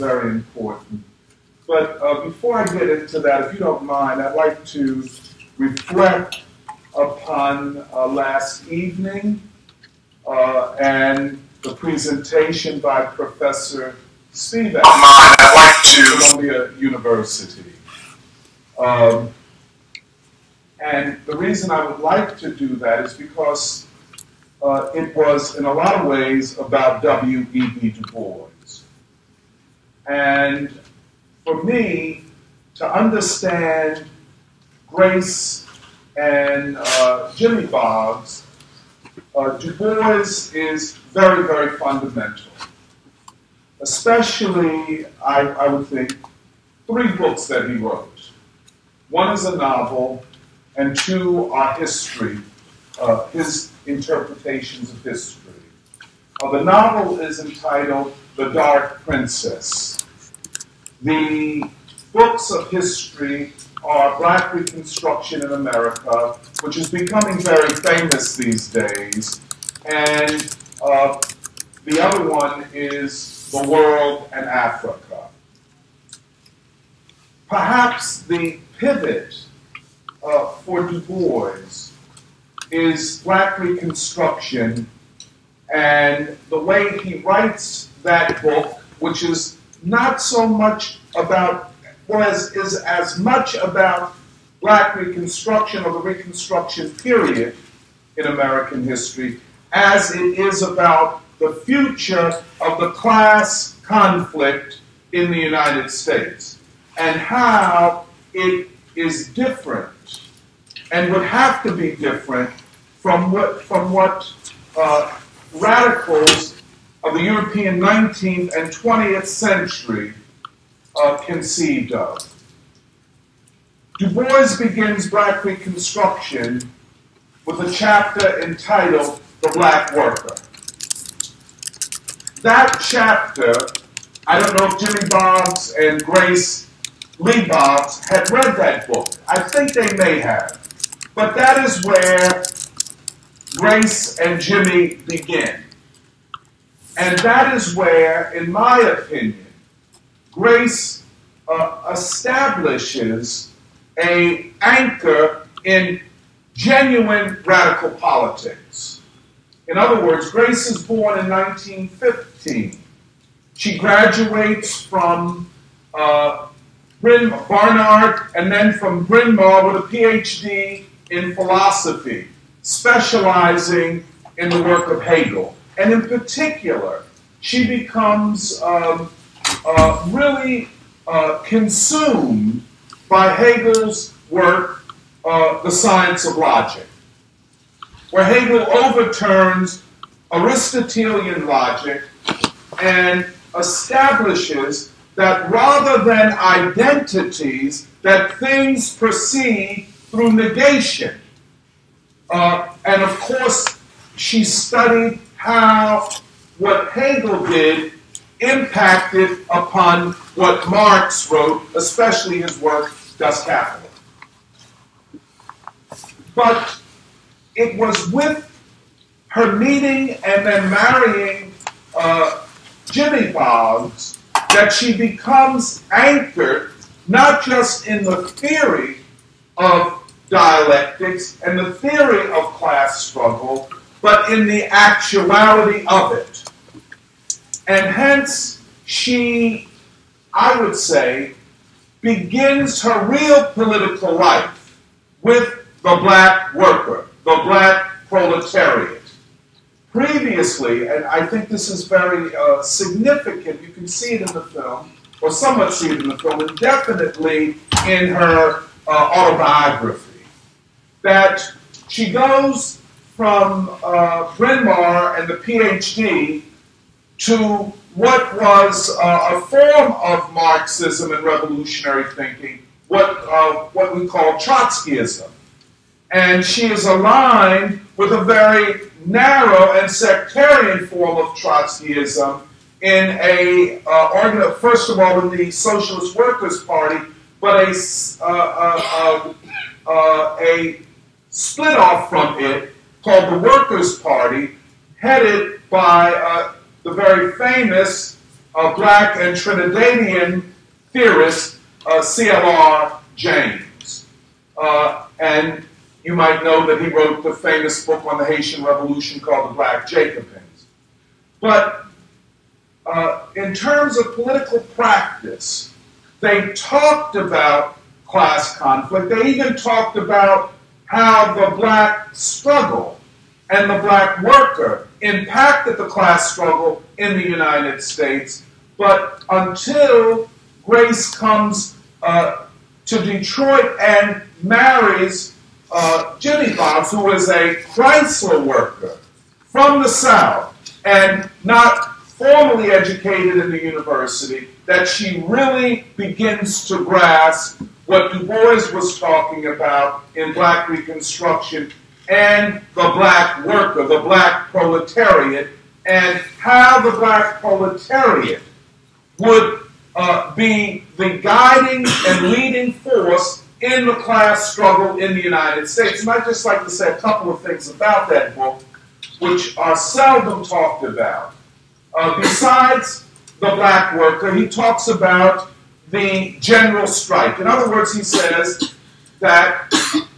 very important. But before I get into that, if you don't mind, I'd like to reflect upon last evening and the presentation by Professor Spivak at Columbia University. And the reason I would like to do that is because it was, in a lot of ways, about W.E.B. Du Bois. And for me, to understand Grace and Jimmy Boggs, Du Bois is very, very fundamental. Especially, I would think, 3 books that he wrote. One is a novel, and 2 are history, his interpretations of history. The novel is entitled The Dark Princess. The books of history are Black Reconstruction in America, which is becoming very famous these days, and the other one is The World and Africa. Perhaps the pivot for Du Bois is Black Reconstruction and the way he writes that book, which is not so much about, well, is as much about Black Reconstruction or the Reconstruction period in American history as it is about the future of the class conflict in the United States and how it is different and would have to be different from what radicals of the European 19th and 20th century conceived of. Du Bois begins Black Reconstruction with a chapter entitled The Black Worker. That chapter, I don't know if Jimmy Boggs and Grace Lee Boggs had read that book. I think they may have. But that is where Grace and Jimmy begin. And that is where, in my opinion, Grace establishes an anchor in genuine radical politics. In other words, Grace is born in 1915. She graduates from Barnard and then from Bryn Mawr with a PhD in philosophy, specializing in the work of Hegel. And in particular, she becomes really consumed by Hegel's work, The Science of Logic, where Hegel overturns Aristotelian logic and establishes that rather than identities, that things proceed through negation. And of course, she studied how what Hegel did impacted upon what Marx wrote, especially his work, Das Kapital. But it was with her meeting and then marrying Jimmy Boggs that she becomes anchored not just in the theory of dialectics and the theory of class struggle, but in the actuality of it. And hence, she, I would say, begins her real political life with the black worker, the black proletariat. Previously, and I think this is very significant, you can see it in the film, or somewhat see it in the film, and definitely in her autobiography, that she goes from Bryn Mawr and the PhD to what was a form of Marxism and revolutionary thinking, what we call Trotskyism. And she is aligned with a very narrow and sectarian form of Trotskyism in a, first of all, in the Socialist Workers' Party, but a split off from it called the Workers' Party, headed by the very famous black and Trinidadian theorist C.L.R. James. And you might know that he wrote the famous book on the Haitian Revolution called The Black Jacobins. But in terms of political practice, they talked about class conflict. They even talked about how the black struggle and the black worker impacted the class struggle in the United States. But until Grace comes to Detroit and marries Jimmy Boggs, who is a Chrysler worker from the South and not formally educated in the university, that she really begins to grasp what Du Bois was talking about in Black Reconstruction and the black worker, the black proletariat, and how the black proletariat would be the guiding and leading force in the class struggle in the United States. And I'd just like to say a couple of things about that book, which are seldom talked about. Besides the black worker, he talks about the general strike. In other words, he says that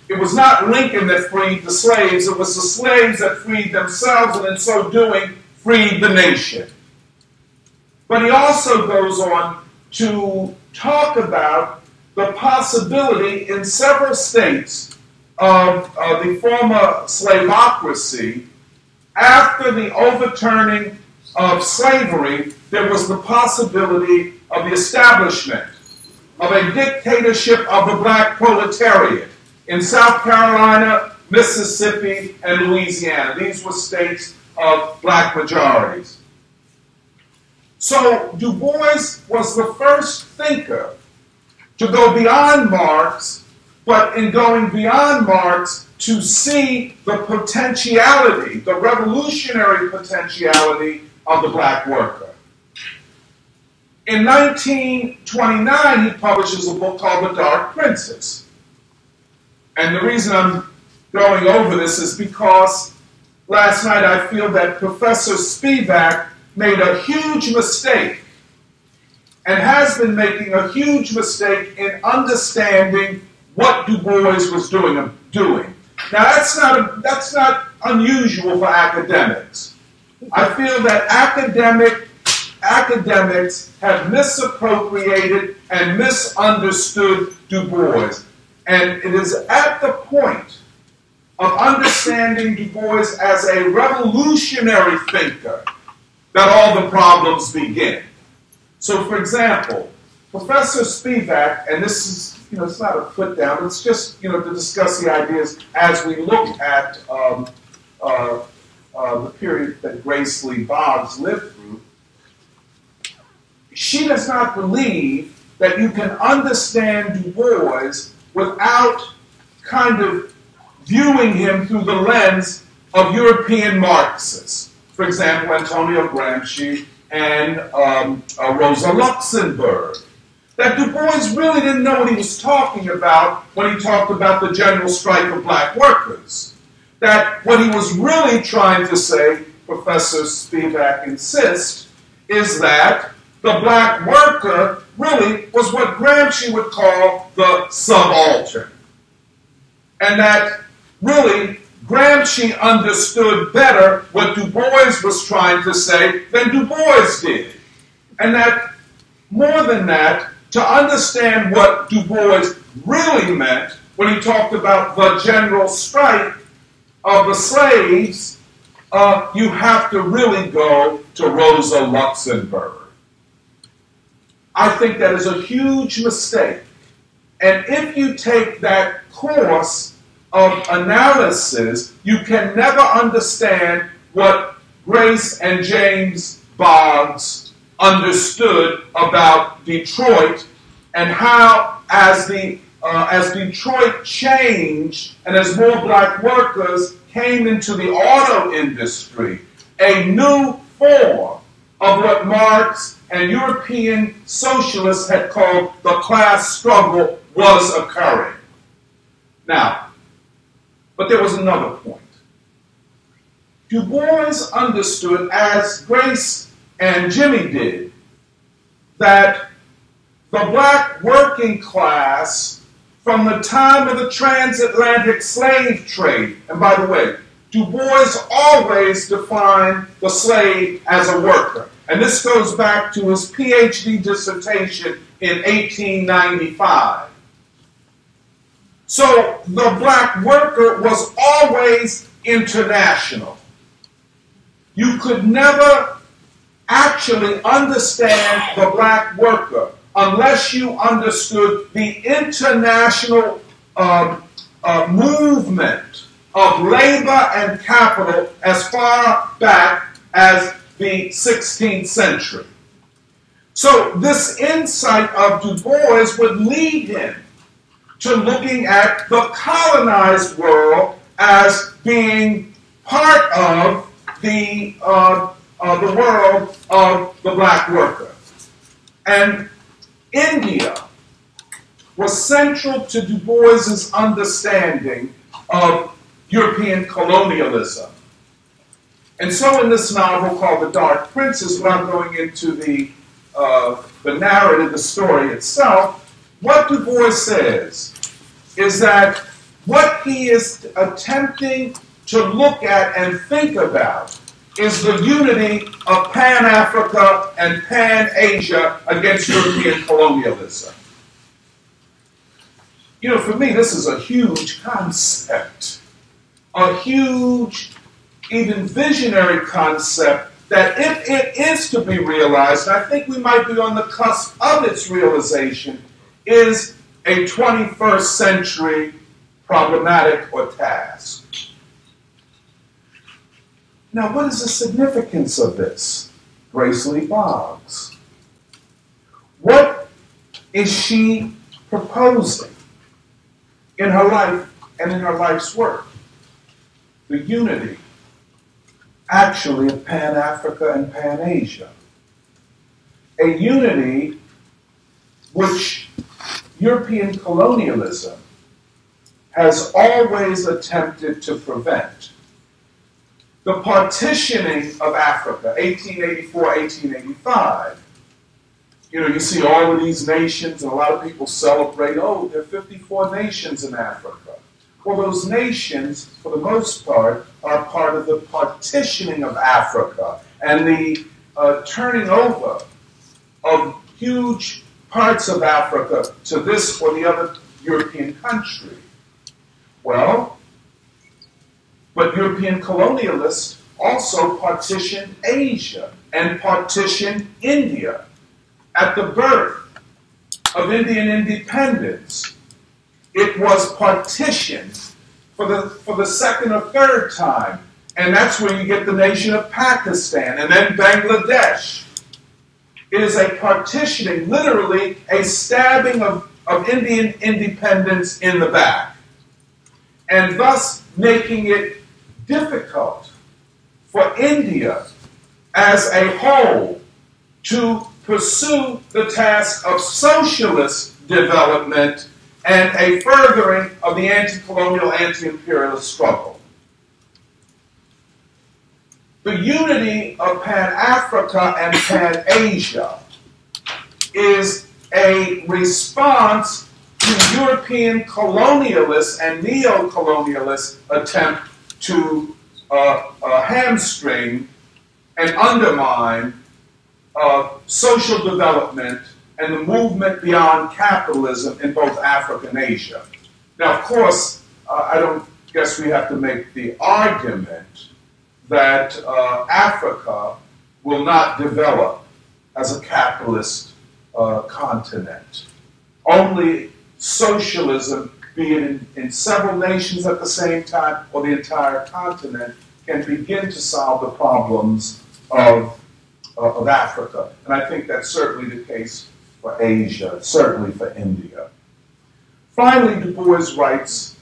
it was not Lincoln that freed the slaves, it was the slaves that freed themselves, and in so doing, freed the nation. But he also goes on to talk about the possibility in several states of the former slavocracy. After the overturning of slavery, there was the possibility of the establishment of a dictatorship of the black proletariat in South Carolina, Mississippi, and Louisiana. These were states of black majorities. So Du Bois was the first thinker to go beyond Marx, but in going beyond Marx, to see the potentiality, the revolutionary potentiality of the black worker. In 1929, he publishes a book called The Dark Princess. And the reason I'm going over this is because last night I feel that Professor Spivak made a huge mistake and has been making a huge mistake in understanding what Du Bois was doing. Now, that's not unusual for academics. I feel that academics have misappropriated and misunderstood Du Bois. And it is at the point of understanding Du Bois as a revolutionary thinker that all the problems begin. So, for example, Professor Spivak, and this is, it's not a put down, it's just, to discuss the ideas as we look at the period that Grace Lee Boggs lived through. She does not believe that you can understand Du Bois without kind of viewing him through the lens of European Marxists. For example, Antonio Gramsci and Rosa Luxemburg. That Du Bois really didn't know what he was talking about when he talked about the general strike of black workers. That what he was really trying to say, Professor Spivak insists, is that the black worker really was what Gramsci would call the subaltern. And that really Gramsci understood better what Du Bois was trying to say than Du Bois did. And that, more than that, to understand what Du Bois really meant when he talked about the general strike of the slaves, you have to really go to Rosa Luxemburg. I think that is a huge mistake. And if you take that course of analysis, you can never understand what Grace and James Boggs understood about Detroit and how, as Detroit changed and as more black workers came into the auto industry, a new form of what Marx and European socialists had called the class struggle was occurring. Now, but there was another point. Du Bois understood, as Grace and Jimmy did, that the black working class, from the time of the transatlantic slave trade, and by the way, Du Bois always defined the slave as a worker. And this goes back to his PhD dissertation in 1895. So the black worker was always international. You could never actually understand the black worker unless you understood the international movement of labor and capital as far back as the 16th century. So this insight of Du Bois would lead him to looking at the colonized world as being part of the world of the black worker. And India was central to Du Bois's understanding of European colonialism. And so in this novel called The Dark Princes, without going into the narrative, the story itself, what Du Bois says is that what he is attempting to look at and think about is the unity of Pan-Africa and Pan-Asia against European colonialism. You know, for me, this is a huge concept, a huge, even visionary concept that if it is to be realized, and I think we might be on the cusp of its realization, is a 21st century problematic or task. Now, what is the significance of this? Grace Lee Boggs. What is she proposing in her life and in her life's work? The unity, actually, of Pan-Africa and Pan-Asia. A unity which European colonialism has always attempted to prevent. The partitioning of Africa, 1884, 1885. You know, you see all of these nations, and a lot of people celebrate, oh, there are 54 nations in Africa. Well, those nations, for the most part, are part of the partitioning of Africa and the turning over of huge parts of Africa to this or the other European country. Well, but European colonialists also partitioned Asia and partitioned India. At the birth of Indian independence, it was partitioned for the second or third time. And that's where you get the nation of Pakistan and then Bangladesh. It is a partitioning, literally a stabbing of Indian independence in the back. And thus making it difficult for India as a whole to pursue the task of socialist development and a furthering of the anti-colonial, anti-imperialist struggle. The unity of Pan-Africa and Pan-Asia is a response to European colonialists and neo-colonialists' attempt to hamstring and undermine social development and the movement beyond capitalism in both Africa and Asia. Now, of course, I don't guess we have to make the argument that Africa will not develop as a capitalist continent. Only socialism, be it in several nations at the same time or the entire continent, can begin to solve the problems of Africa. And I think that's certainly the case for Asia, certainly for India. Finally, Du Bois writes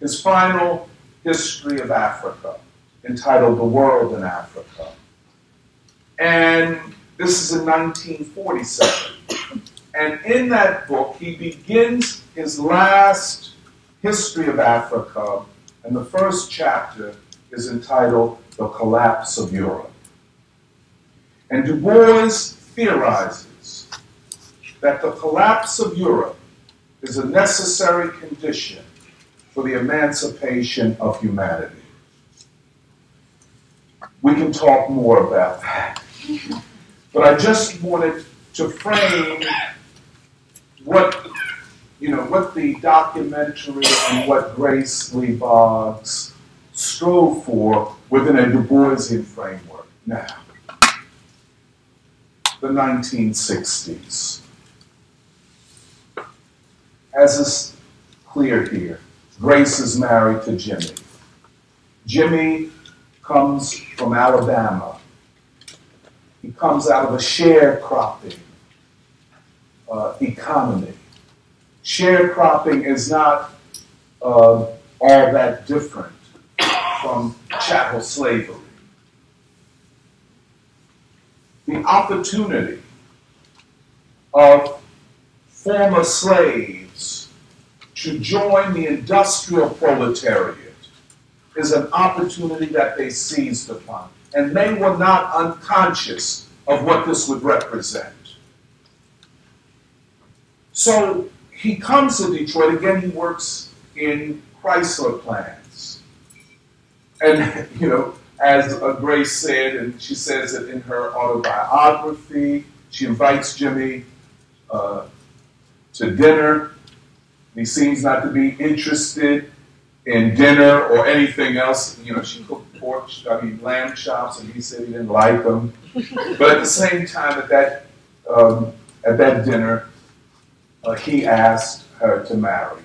his final history of Africa, entitled The World in Africa. And this is in 1947. And in that book, he begins his last history of Africa, and the first chapter is entitled The Collapse of Europe. And Du Bois theorizes is that the collapse of Europe is a necessary condition for the emancipation of humanity. We can talk more about that. But I just wanted to frame what the documentary and what Grace Lee Boggs strove for within a Du Boisian framework. Now, the 1960s. As is clear here, Grace is married to Jimmy. Jimmy comes from Alabama. He comes out of a sharecropping economy. Sharecropping is not all that different from chattel slavery. The opportunity of former slaves to join the industrial proletariat is an opportunity that they seized upon. And they were not unconscious of what this would represent. So he comes to Detroit. Again, he works in Chrysler plants. And, as Grace said, and she says it in her autobiography, she invites Jimmy to dinner. He seems not to be interested in dinner or anything else. She cooked lamb chops, and he said he didn't like them. But at the same time, at that dinner, he asked her to marry him.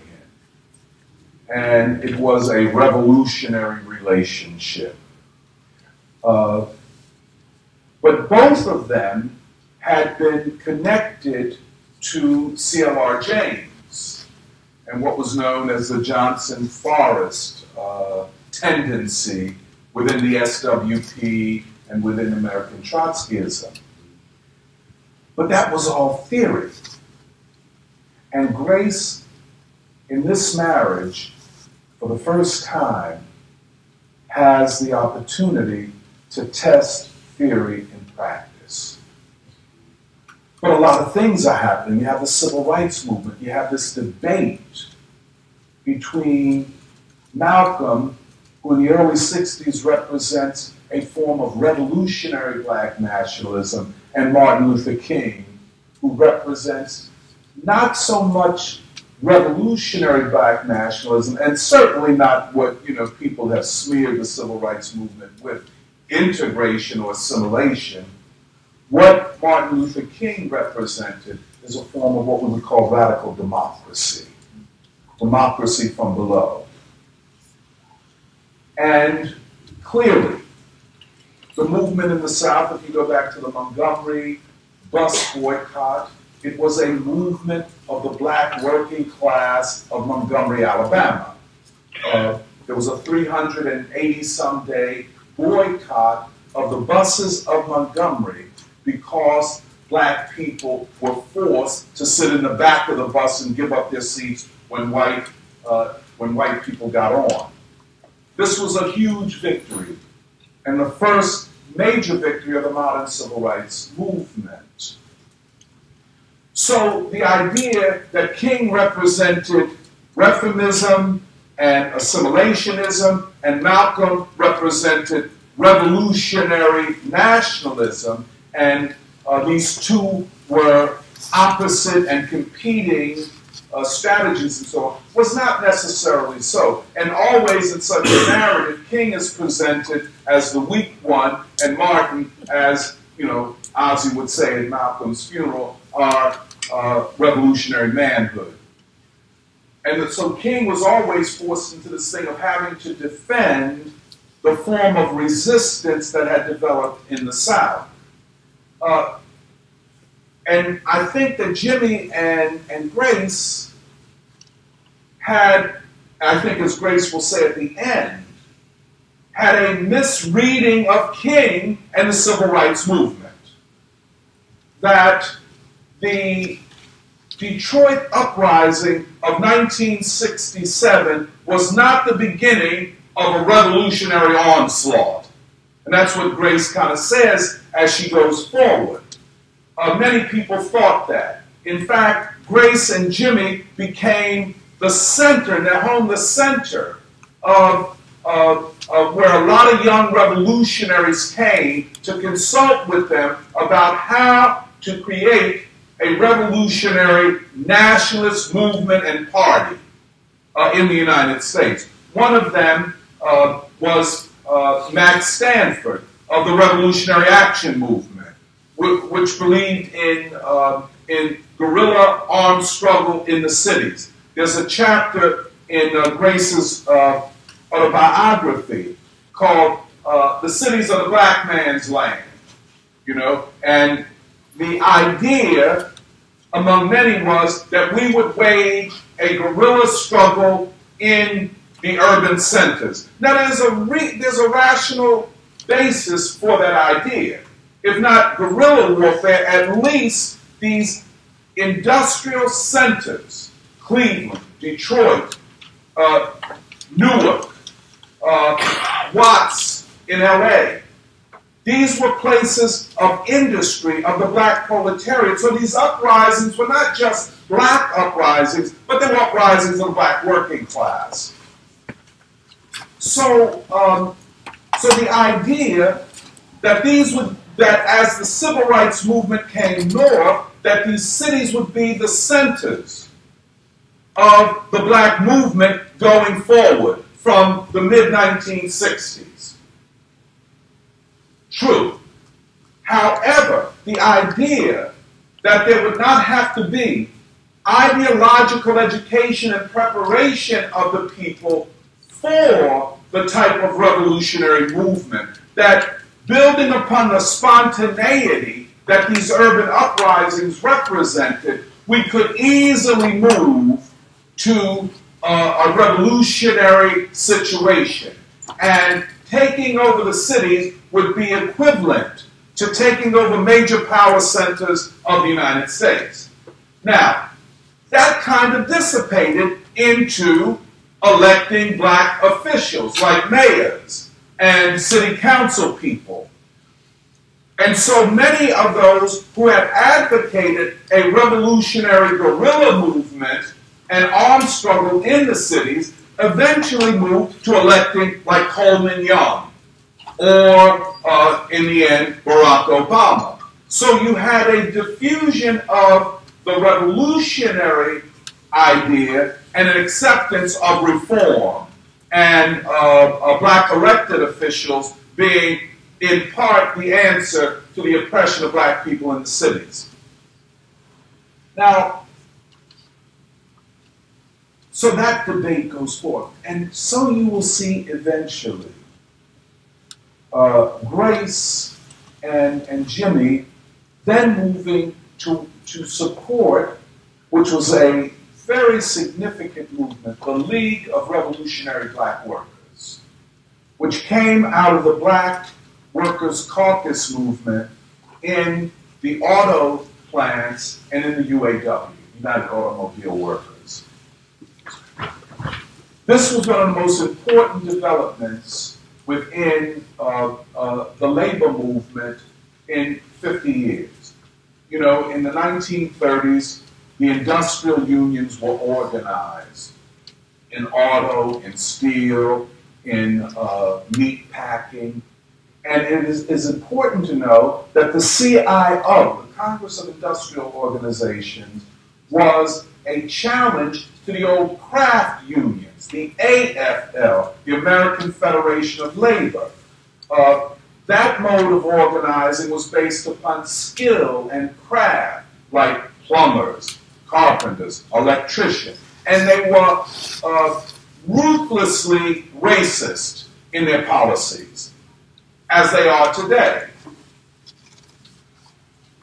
And it was a revolutionary relationship. But both of them had been connected to C.L.R. James and what was known as the Johnson-Forrest tendency within the SWP and within American Trotskyism. But that was all theory. And Grace, in this marriage, for the first time, has the opportunity to test theory in practice. But a lot of things are happening. You have the civil rights movement. You have this debate between Malcolm, who in the early 60s represents a form of revolutionary black nationalism, and Martin Luther King, who represents not so much revolutionary black nationalism, and certainly not what people have smeared the civil rights movement with, integration or assimilation. What Martin Luther King represented is a form of what we would call radical democracy, democracy from below. And clearly, the movement in the South, if you go back to the Montgomery bus boycott, it was a movement of the black working class of Montgomery, Alabama. There was a 380-some day boycott of the buses of Montgomery because black people were forced to sit in the back of the bus and give up their seats when white people got on. This was a huge victory, and the first major victory of the modern civil rights movement. So the idea that King represented reformism and assimilationism, and Malcolm represented revolutionary nationalism, and these two were opposite and competing strategies and so on, was not necessarily so. And always in such a narrative, King is presented as the weak one, and Martin, as Ozzy would say at Malcolm's funeral, are revolutionary manhood. And so King was always forced into this thing of having to defend the form of resistance that had developed in the South. And I think that Jimmy and Grace had, I think as Grace will say at the end, had a misreading of King and the civil rights movement. That the Detroit uprising of 1967 was not the beginning of a revolutionary onslaught. And that's what Grace kind of says as she goes forward. Many people thought that. In fact, Grace and Jimmy became the center, their home, the center of where a lot of young revolutionaries came to consult with them about how to create a revolutionary nationalist movement and party in the United States. One of them was Max Stanford of the Revolutionary Action Movement, which believed in guerrilla armed struggle in the cities. There's a chapter in Grace's autobiography called "The Cities of the Black Man's Land," and the idea among many was that we would wage a guerrilla struggle in the urban centers. Now, there's a rational basis for that idea. If not guerrilla warfare, at least these industrial centers, Cleveland, Detroit, Newark, Watts in LA, these were places of industry of the black proletariat. So these uprisings were not just black uprisings, but they were uprisings of the black working class. So, the idea that that as the civil rights movement came north, that these cities would be the centers of the black movement going forward from the mid-1960s. True. However, the idea that there would not have to be ideological education and preparation of the people for the type of revolutionary movement, that building upon the spontaneity that these urban uprisings represented, we could easily move to a revolutionary situation. And taking over the cities would be equivalent to taking over major power centers of the United States. Now, that kind of dissipated into electing black officials like mayors and city council people. And so many of those who had advocated a revolutionary guerrilla movement and armed struggle in the cities eventually moved to electing like Coleman Young or, in the end, Barack Obama. So you had a diffusion of the revolutionary idea and an acceptance of reform, and black elected officials being, in part, the answer to the oppression of black people in the cities. Now, so that debate goes forth, and so you will see eventually Grace and Jimmy then moving to support, which was a very significant movement, the League of Revolutionary Black Workers, which came out of the Black Workers' Caucus movement in the auto plants and in the UAW, United Automobile Workers. This was one of the most important developments within the labor movement in 50 years. In the 1930s, the industrial unions were organized in auto, in steel, in meat packing. And it is important to know that the CIO, the Congress of Industrial Organizations, was a challenge to the old craft unions, the AFL, the American Federation of Labor. That mode of organizing was based upon skill and craft, like plumbers, carpenters, electricians, and they were ruthlessly racist in their policies, as they are today.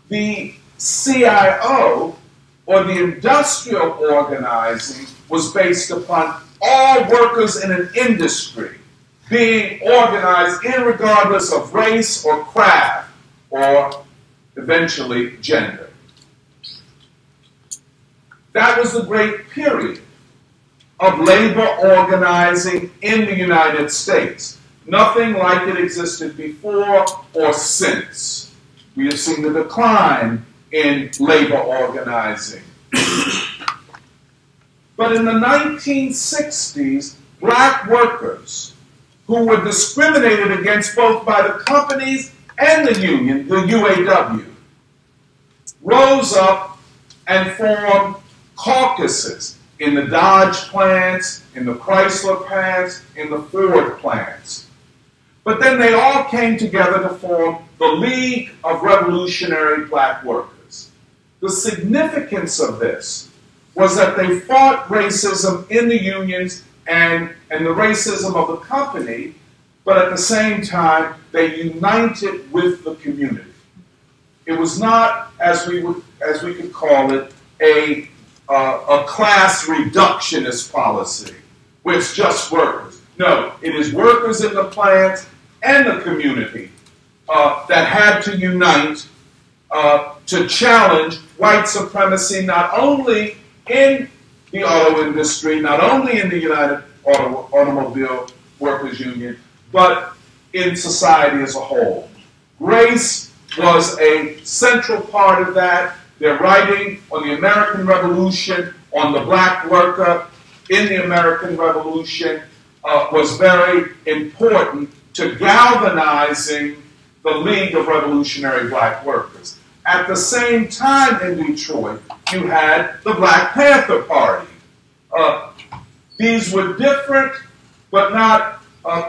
The CIO, or the industrial organizing, was based upon all workers in an industry being organized irregardless of race or craft, or eventually gender. That was the great period of labor organizing in the United States. Nothing like it existed before or since. We have seen the decline in labor organizing. But in the 1960s, black workers who were discriminated against both by the companies and the union, the UAW, rose up and formed caucuses in the Dodge plants, in the Chrysler plants, in the Ford plants. But then they all came together to form the League of Revolutionary Black Workers. The significance of this was that they fought racism in the unions and the racism of the company, but at the same time, they united with the community. It was not, as we could call it, a class reductionist policy, where it's just workers. No, it is workers in the plants and the community that had to unite to challenge white supremacy, not only in the auto industry, not only in the United Automobile Workers Union, but in society as a whole. Race was a central part of that. Their writing on the American Revolution, on the black worker in the American Revolution, was very important to galvanizing the League of Revolutionary Black Workers. At the same time in Detroit, you had the Black Panther Party. These were different, but not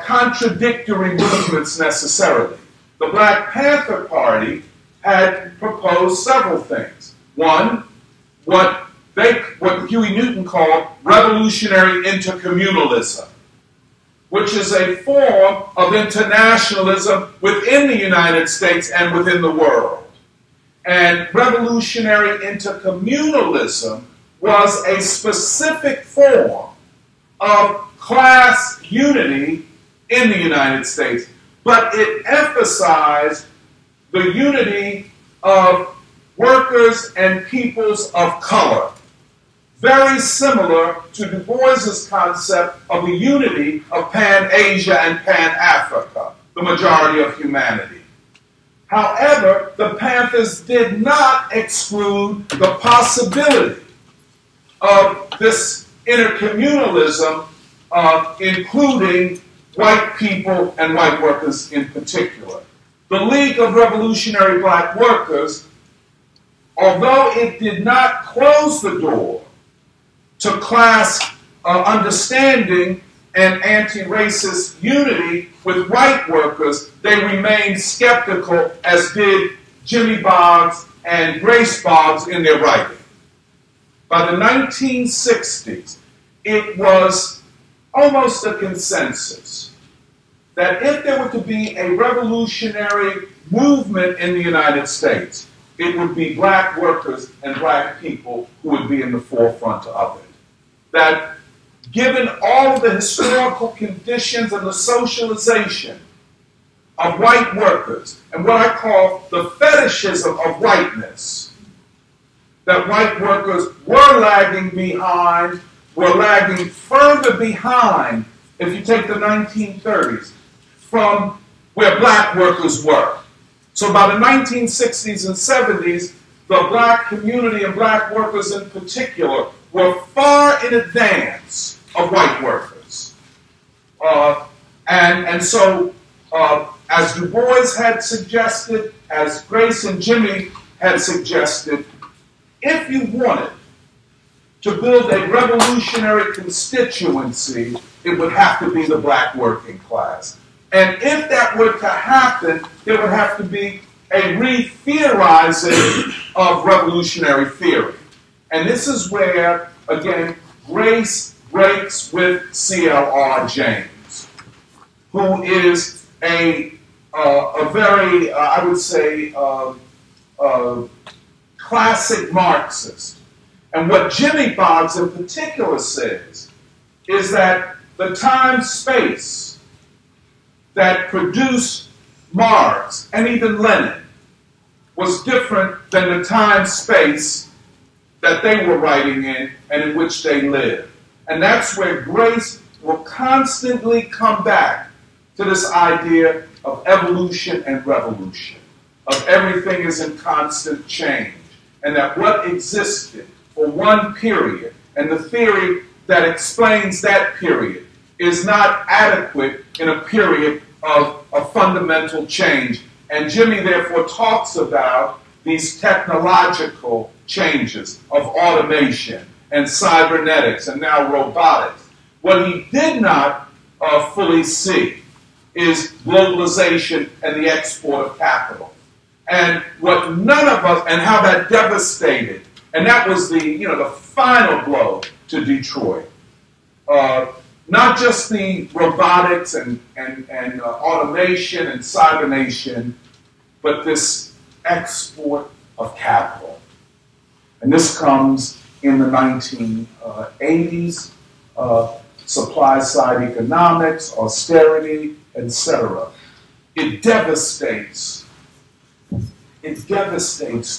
contradictory movements necessarily. The Black Panther Party had proposed several things. One, what Huey Newton called revolutionary intercommunalism, which is a form of internationalism within the United States and within the world. And revolutionary intercommunalism was a specific form of class unity in the United States, but it emphasized the unity of workers and peoples of color, very similar to Du Bois's concept of the unity of Pan-Asia and Pan-Africa, the majority of humanity. However, the Panthers did not exclude the possibility of this intercommunalism, including white people and white workers in particular. The League of Revolutionary Black Workers, although it did not close the door to class understanding and anti-racist unity with white workers, they remained skeptical, as did Jimmy Boggs and Grace Boggs in their writing. By the 1960s, it was almost a consensus that if there were to be a revolutionary movement in the United States, it would be black workers and black people who would be in the forefront of it. That given all of the historical conditions and the socialization of white workers, and what I call the fetishism of whiteness, that white workers were lagging behind, were lagging further behind, if you take the 1930s, from where black workers were. So by the 1960s and 70s, the black community and black workers in particular were far in advance of white workers. And so, as Du Bois had suggested, as Grace and Jimmy had suggested, if you wanted to build a revolutionary constituency, it would have to be the black working class. And if that were to happen, there would have to be a re-theorizing of revolutionary theory. And this is where, again, Grace breaks with C.L.R. James, who is a very, I would say, classic Marxist. And what Jimmy Boggs in particular says is that the time-space that produced Marx and even Lenin was different than the time-space that they were writing in and in which they lived. And that's where Grace will constantly come back to this idea of evolution and revolution, of everything is in constant change. and that what existed for one period and the theory that explains that period is not adequate in a period of a fundamental change. And Jimmy therefore talks about these technological changes of automation and cybernetics and now robotics. What he did not fully see is globalization and the export of capital. And what none of us, and how that devastated, and that was the final blow to Detroit. Not just the robotics and automation and cybernation, but this export of capital. And this comes in the 1980s, supply side economics, austerity, etc. It devastates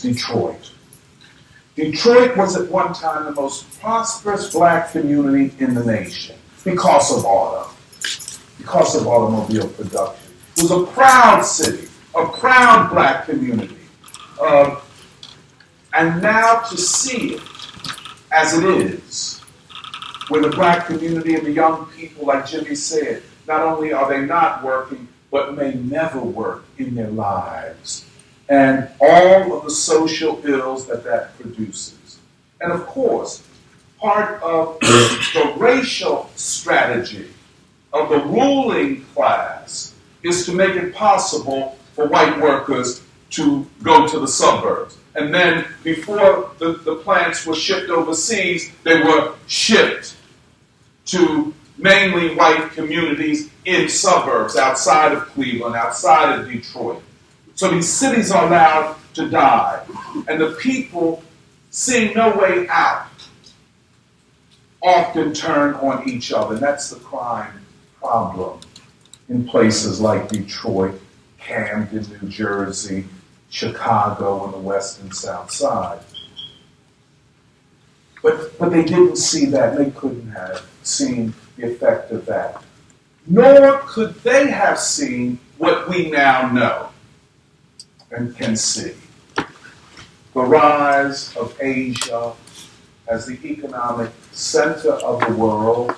Detroit. Detroit was at one time the most prosperous black community in the nation because of automobile production. It was a proud city, a proud black community. And now to see it as it is, where the black community and the young people, like Jimmy said, not only are they not working, but may never work in their lives. And all of the social ills that produces. And of course, part of the racial strategy of the ruling class is to make it possible for white workers to go to the suburbs. And then before the plants were shipped overseas, they were shipped to mainly white communities in suburbs outside of Cleveland, outside of Detroit. So these cities are allowed to die. And the people, seeing no way out, often turn on each other. And that's the crime problem in places like Detroit, Camden, New Jersey, Chicago, and the West and South Side. But they didn't see that. They couldn't have seen the effect of that. Nor could they have seen what we now know and can see. The rise of Asia as the economic center of the world,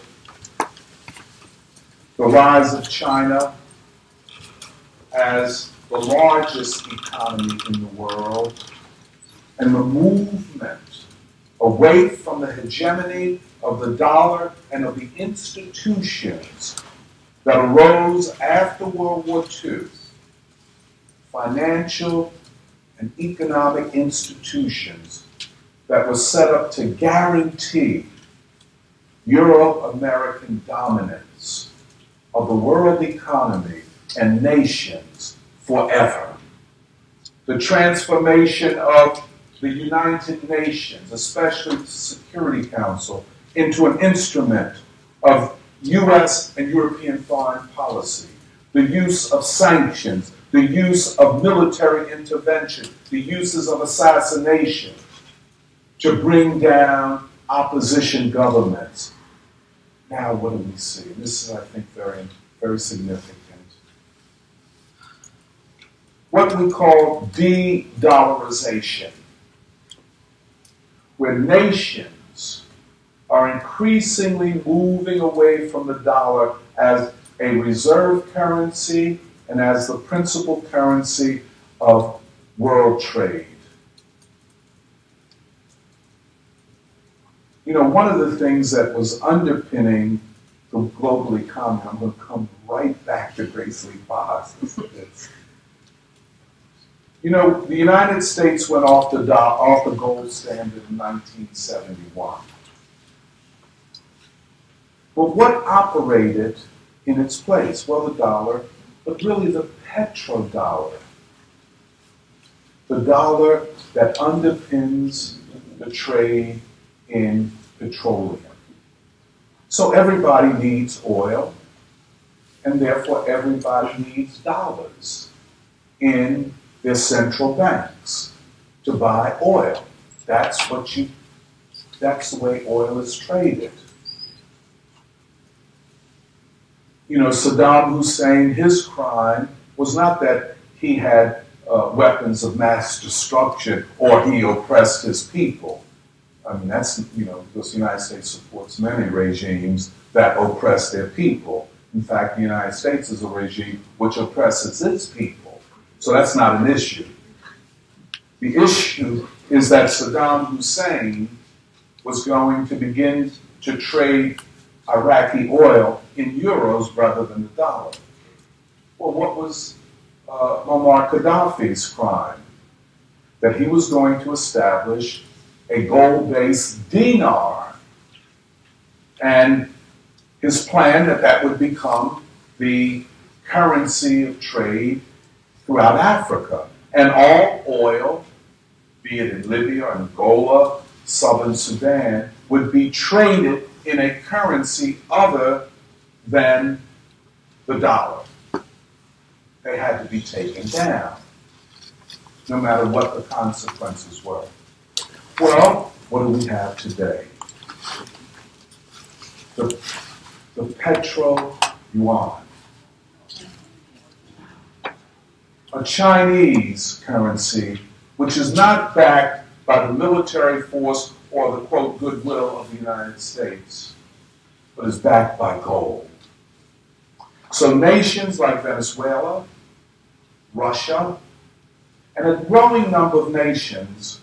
the rise of China as the largest economy in the world, and the movement away from the hegemony of the dollar and of the institutions that arose after World War II, financial and economic institutions that were set up to guarantee Euro-American dominance of the world economy and nations forever. The transformation of the United Nations, especially the Security Council, into an instrument of U.S. and European foreign policy, the use of sanctions, the use of military intervention, the uses of assassination to bring down opposition governments. Now what do we see? This is, I think, very, very significant. What we call de-dollarization, where nations are increasingly moving away from the dollar as a reserve currency and as the principal currency of world trade. You know, one of the things that was underpinning the global economy, I'm going to come right back to Grace Lee Boggs. You know, the United States went off the gold standard in 1971. But what operated in its place? Well, the dollar, but really the petrodollar. The dollar that underpins the trade in petroleum. So everybody needs oil, and therefore everybody needs dollars in their central banks to buy oil. That's the way oil is traded. You know, Saddam Hussein, his crime was not that he had weapons of mass destruction, or he oppressed his people. I mean, that's, because the United States supports many regimes that oppress their people. In fact, the United States is a regime which oppresses its people. So that's not an issue. The issue is that Saddam Hussein was going to begin to trade Iraqi oil in euros rather than the dollar. Well, what was Muammar Gaddafi's crime? That he was going to establish a gold-based dinar. And his plan that would become the currency of trade throughout Africa. And all oil, be it in Libya, Angola, Southern Sudan, would be traded in a currency other than the dollar. They had to be taken down, no matter what the consequences were. Well, what do we have today? The petro yuan, a Chinese currency which is not backed by the military force or the, quote, goodwill of the United States, but is backed by gold. So nations like Venezuela, Russia, and a growing number of nations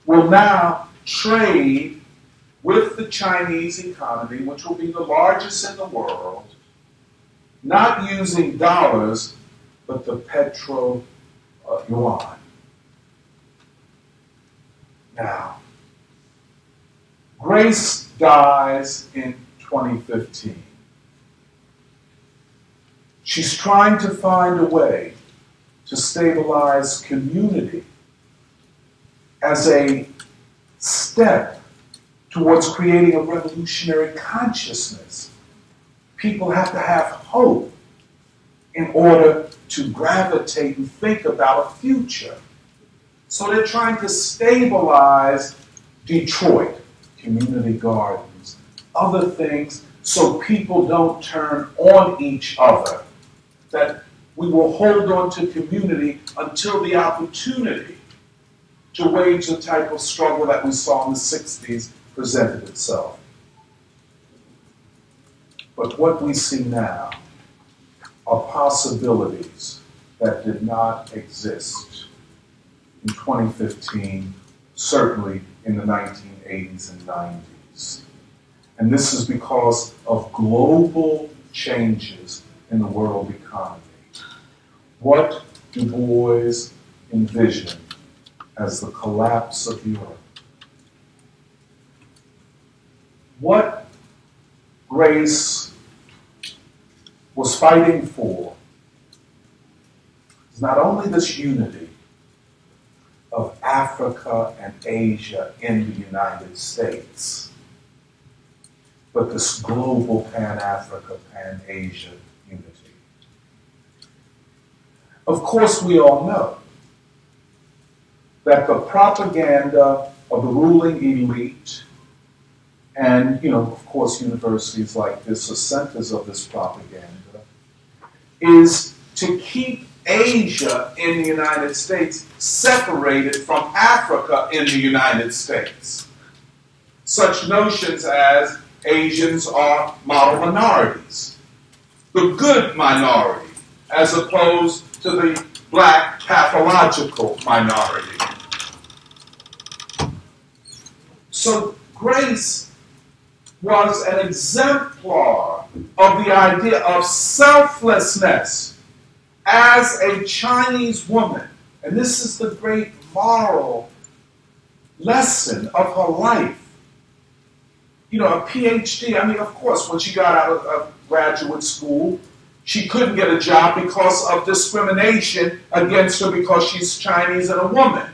will now trade with the Chinese economy, which will be the largest in the world, not using dollars, but the petro yuan. Now, Grace dies in 2015. She's trying to find a way to stabilize community as a step towards creating a revolutionary consciousness. People have to have hope in order to gravitate and think about a future. So they're trying to stabilize Detroit, community gardens, other things, so people don't turn on each other. That we will hold on to community until the opportunity to wage the type of struggle that we saw in the 60s presented itself. But what we see now are possibilities that did not exist in 2015, certainly in the 1980s and 90s. And this is because of global changes in the world economy. What Du Bois envisioned as the collapse of Europe, what Grace was fighting for is not only this unity of Africa and Asia in the United States, but this global Pan-Africa, Pan-Asia unity. Of course, we all know that the propaganda of the ruling elite and, of course, universities like this are centers of this propaganda, is to keep Asia in the United States separated from Africa in the United States. Such notions as Asians are model minorities, the good minority, as opposed to the black pathological minority. So Grace was an exemplar of the idea of selflessness as a Chinese woman. And this is the great moral lesson of her life. A PhD, of course, when she got out of graduate school, she couldn't get a job because of discrimination against her because she's Chinese and a woman.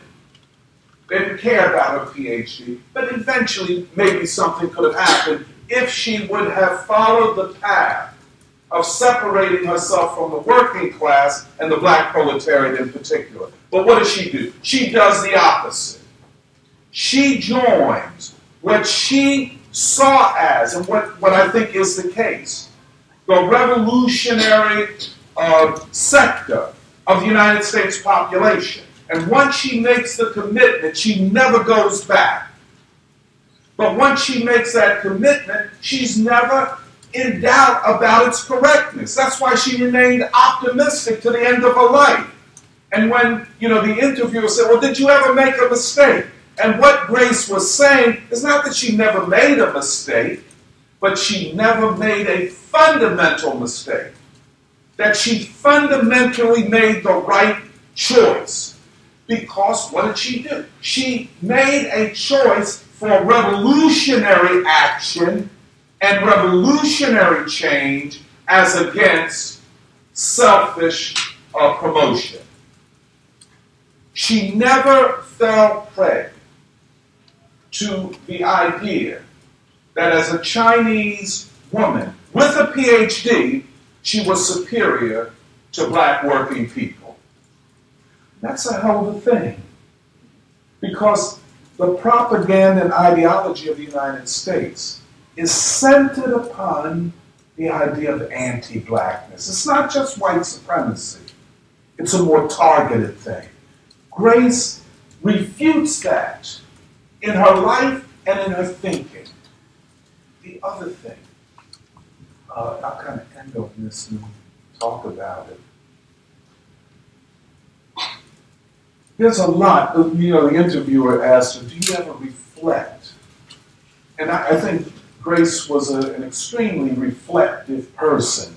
They didn't care about her PhD, but eventually maybe something could have happened if she would have followed the path of separating herself from the working class and the black proletariat in particular. But what does she do? She does the opposite. She joins what she saw as, and what I think is the case, the revolutionary sector of the United States population. And once she makes the commitment, she never goes back. But once she makes that commitment, she's never in doubt about its correctness. That's why she remained optimistic to the end of her life. And when, the interviewer said, well, did you ever make a mistake? And what Grace was saying is not that she never made a mistake, but she never made a fundamental mistake. That she fundamentally made the right choice. Because what did she do? She made a choice for revolutionary action and revolutionary change as against selfish promotion. She never fell prey to the idea that as a Chinese woman with a PhD, she was superior to black working people. That's a hell of a thing. Because the propaganda and ideology of the United States is centered upon the idea of anti-blackness. It's not just white supremacy. It's a more targeted thing. Grace refutes that in her life and in her thinking. The other thing, I'll kind of end on this and talk about it. There's a lot, the interviewer asked her, do you ever reflect? And I think Grace was an extremely reflective person.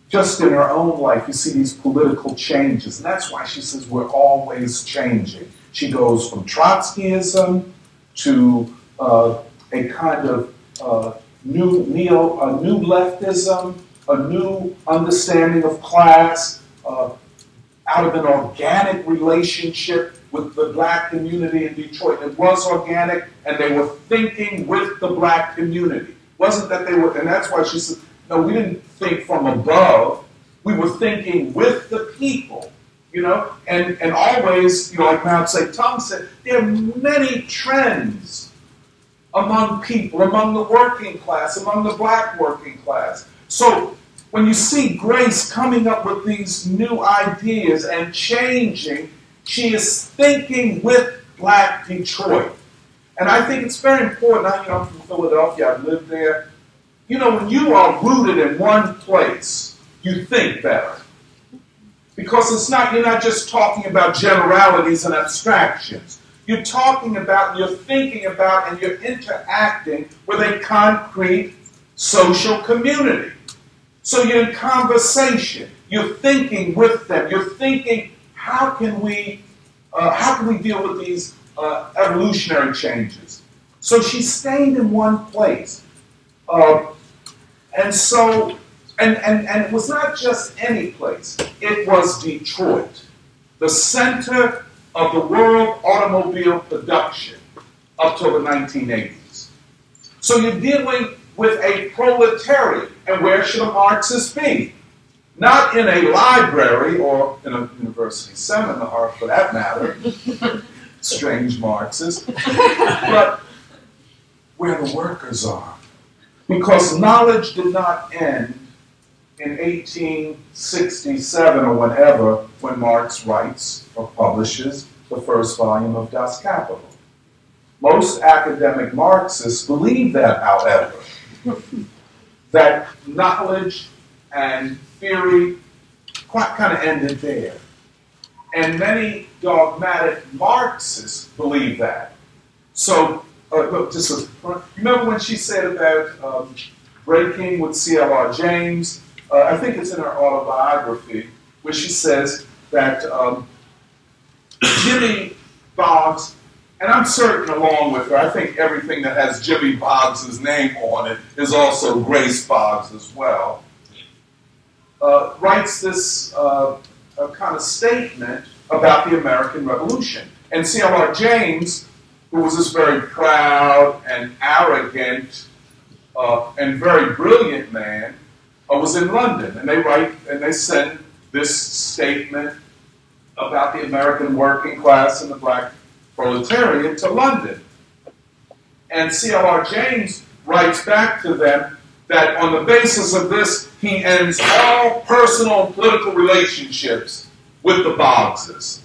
Just in her own life, you see these political changes. And that's why she says we're always changing. She goes from Trotskyism to a kind of new leftism, a new understanding of class, out of an organic relationship with the black community in Detroit. It was organic, and they were thinking with the black community. It wasn't that they were, and that's why she said, no, we didn't think from above. We were thinking with the people, and always, like Mao Zedong said, there are many trends among people, among the working class, among the black working class. So when you see Grace coming up with these new ideas and changing, she is thinking with black Detroit. And I think it's very important. I'm from Philadelphia. I've lived there. When you are rooted in one place, you think better. Because you're not just talking about generalities and abstractions. You're talking about, you're thinking about, and you're interacting with a concrete social community. So you're in conversation. You're thinking with them. You're thinking, how can we deal with these evolutionary changes? So she stayed in one place. And it was not just any place. It was Detroit, the center of the world automobile production up till the 1980s. So you're dealing with a proletariat. And where should a Marxist be? Not in a library or in a university seminar, for that matter, strange Marxist, but where the workers are. Because knowledge did not end in 1867 or whenever, when Marx writes or publishes the first volume of Das Kapital. Most academic Marxists believe that, however, that knowledge and theory kind of ended there. And many dogmatic Marxists believe that. So, remember when she said about breaking with C.L.R. James? I think it's in her autobiography, where she says that Jimmy Boggs, and I'm certain along with her, I think everything that has Jimmy Boggs' name on it is also Grace Boggs as well, writes this kind of statement about the American Revolution. And C.L.R. James, who was this very proud and arrogant and very brilliant man, was in London. And they write and they send this statement about the American working class and the black proletariat to London. And C.L.R. James writes back to them, that on the basis of this, he ends all personal and political relationships with the Boggses.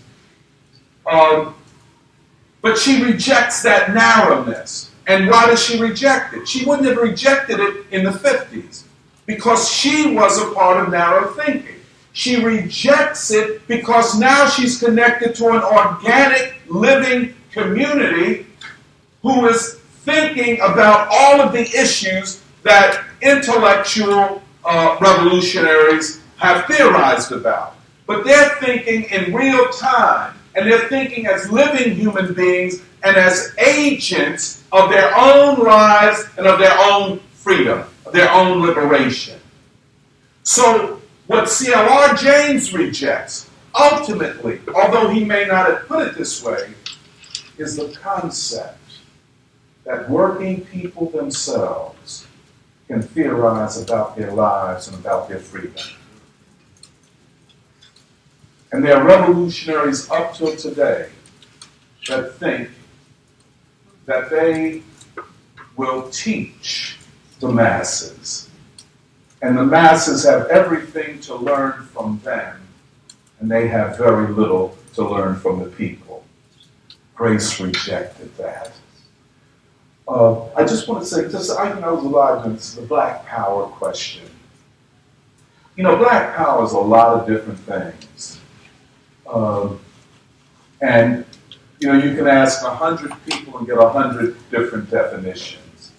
But she rejects that narrowness. And why does she reject it? She wouldn't have rejected it in the 50s because she was a part of narrow thinking. She rejects it because now she's connected to an organic, living community who is thinking about all of the issues that intellectual revolutionaries have theorized about. But they're thinking in real time, and they're thinking as living human beings and as agents of their own lives and of their own freedom, of their own liberation. So what C.L.R. James rejects, ultimately, although he may not have put it this way, is the concept that working people themselves can theorize about their lives and about their freedom. And there are revolutionaries up till today that think that they will teach the masses. And the masses have everything to learn from them, and they have very little to learn from the people. Grace rejected that. I just want to say, I was alive when this is the Black Power question. You know, Black Power is a lot of different things. And, you know, you can ask 100 people and get 100 different definitions.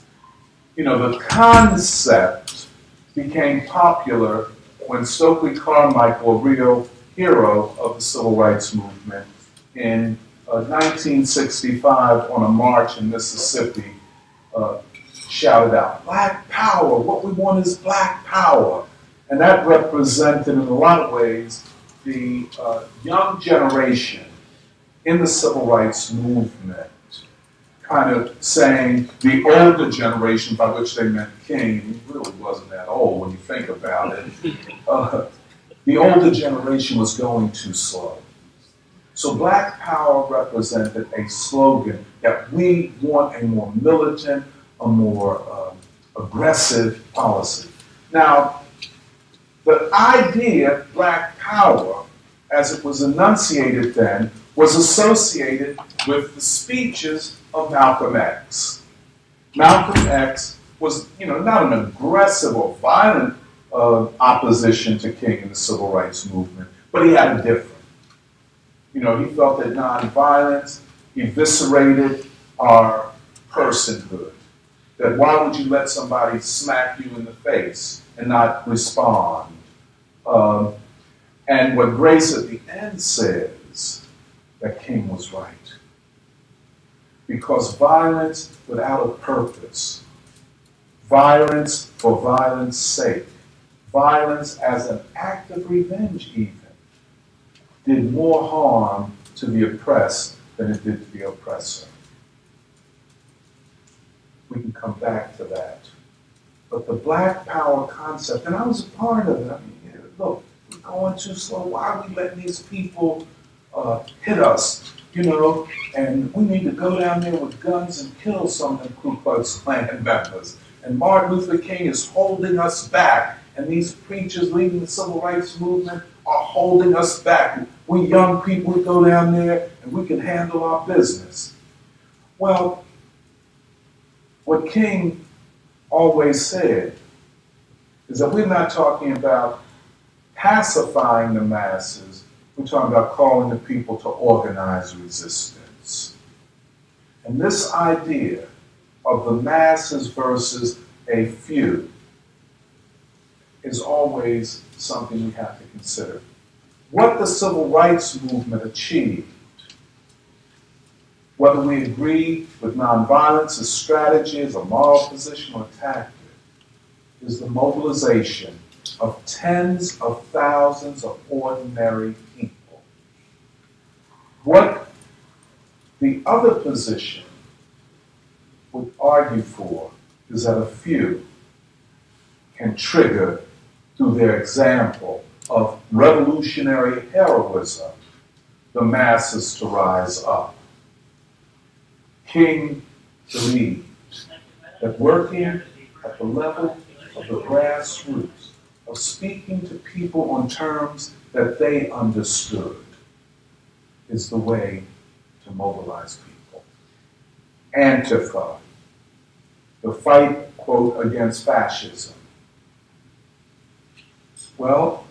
You know, the concept became popular when Stokely Carmichael, a real hero of the civil rights movement, in 1965 on a march in Mississippi, shouted out, "Black power, what we want is black power." And that represented, in a lot of ways, the young generation in the civil rights movement, kind of saying the older generation, by which they meant King, he really wasn't that old when you think about it, the older generation was going too slow. So Black Power represented a slogan that we want a more militant, a more aggressive policy. Now, the idea of Black Power, as it was enunciated then, was associated with the speeches of Malcolm X. Malcolm X was, you know, not an aggressive or violent opposition to King in the civil rights movement, but he had a different. You know, he felt that nonviolence eviscerated our personhood. That why would you let somebody smack you in the face and not respond? And what Grace at the end says, that King was right. Because violence without a purpose, violence for violence sake, violence as an act of revenge even, did more harm to the oppressed than it did to the oppressor. We can come back to that. But the Black Power concept, and I was a part of it. I mean, look, we're going too slow. Why are we letting these people hit us? You know, and we need to go down there with guns and kill some of them Ku Klux Klan members. And Martin Luther King is holding us back. And these preachers leading the civil rights movement are holding us back. We young people, we go down there and we can handle our business. Well, what King always said is that we're not talking about pacifying the masses, we're talking about calling the people to organize resistance. And this idea of the masses versus a few is always something we have to consider. What the civil rights movement achieved, whether we agree with nonviolence as strategy, as a moral position, or tactic, is the mobilization of tens of thousands of ordinary people. What the other position would argue for is that a few can trigger, through their example of revolutionary heroism, the masses to rise up. King believed that working at the level of the grassroots, of speaking to people on terms that they understood, is the way to mobilize people. Antifa, the fight, quote, against fascism. Well,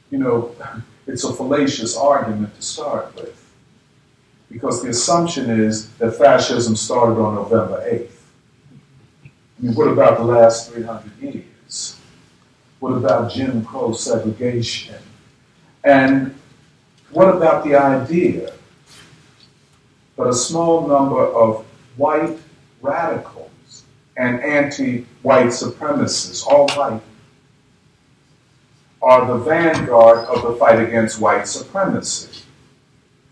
you know, it's a fallacious argument to start with, because the assumption is that fascism started on November 8th. I mean, what about the last 300 years? What about Jim Crow segregation? And what about the idea that a small number of white radicals and anti-white supremacists, all white, are the vanguard of the fight against white supremacy?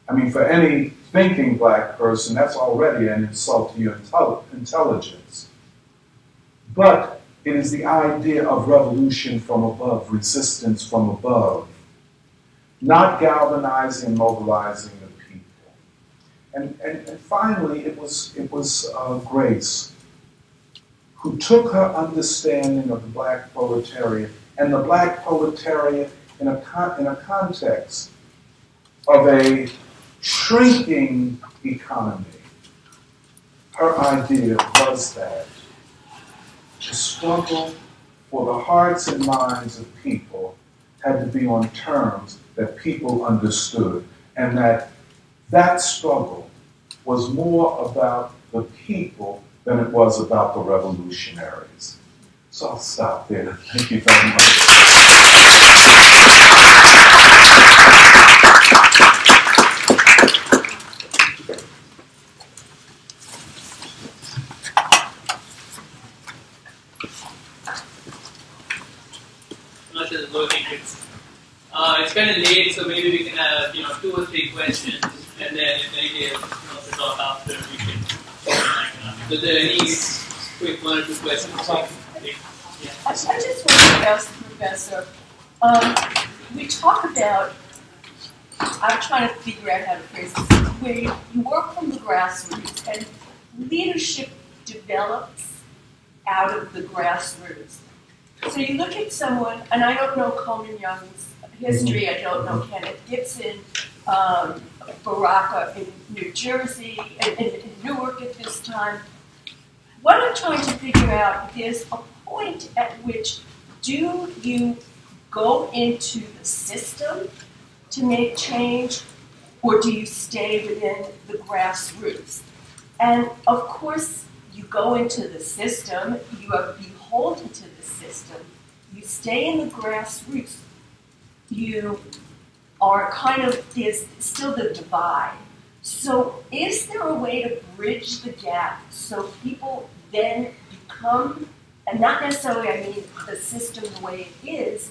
I mean, for any thinking black person, that's already an insult to your intelligence. But it is the idea of revolution from above, resistance from above, not galvanizing and mobilizing the people. And finally, it was Grace who took her understanding of the black proletariat and the black proletariat in a context of a shrinking economy. Her idea was that the struggle for the hearts and minds of people had to be on terms that people understood, and that struggle was more about the people than it was about the revolutionaries. So I'll stop there. Thank you very much. It's kind of late, so maybe we can have 2 or 3 questions, and then if anybody else wants to talk after, we can. But there any quick 1 or 2 questions? Yeah. I just wanted to ask the professor. We talk about. I'm trying to figure out how to phrase this. Where you work from the grassroots, and leadership develops out of the grassroots. So you look at someone, and I don't know Coleman Young's history, I don't know Kenneth Gibson, Baraka in New Jersey, in Newark at this time. What I'm trying to figure out is a point at which do you go into the system to make change, or do you stay within the grassroots? And of course, you go into the system, you are beholden to the system, you stay in the grassroots, you are kind of, there's still the divide. So is there a way to bridge the gap so people then become, and not necessarily I mean the system the way it is,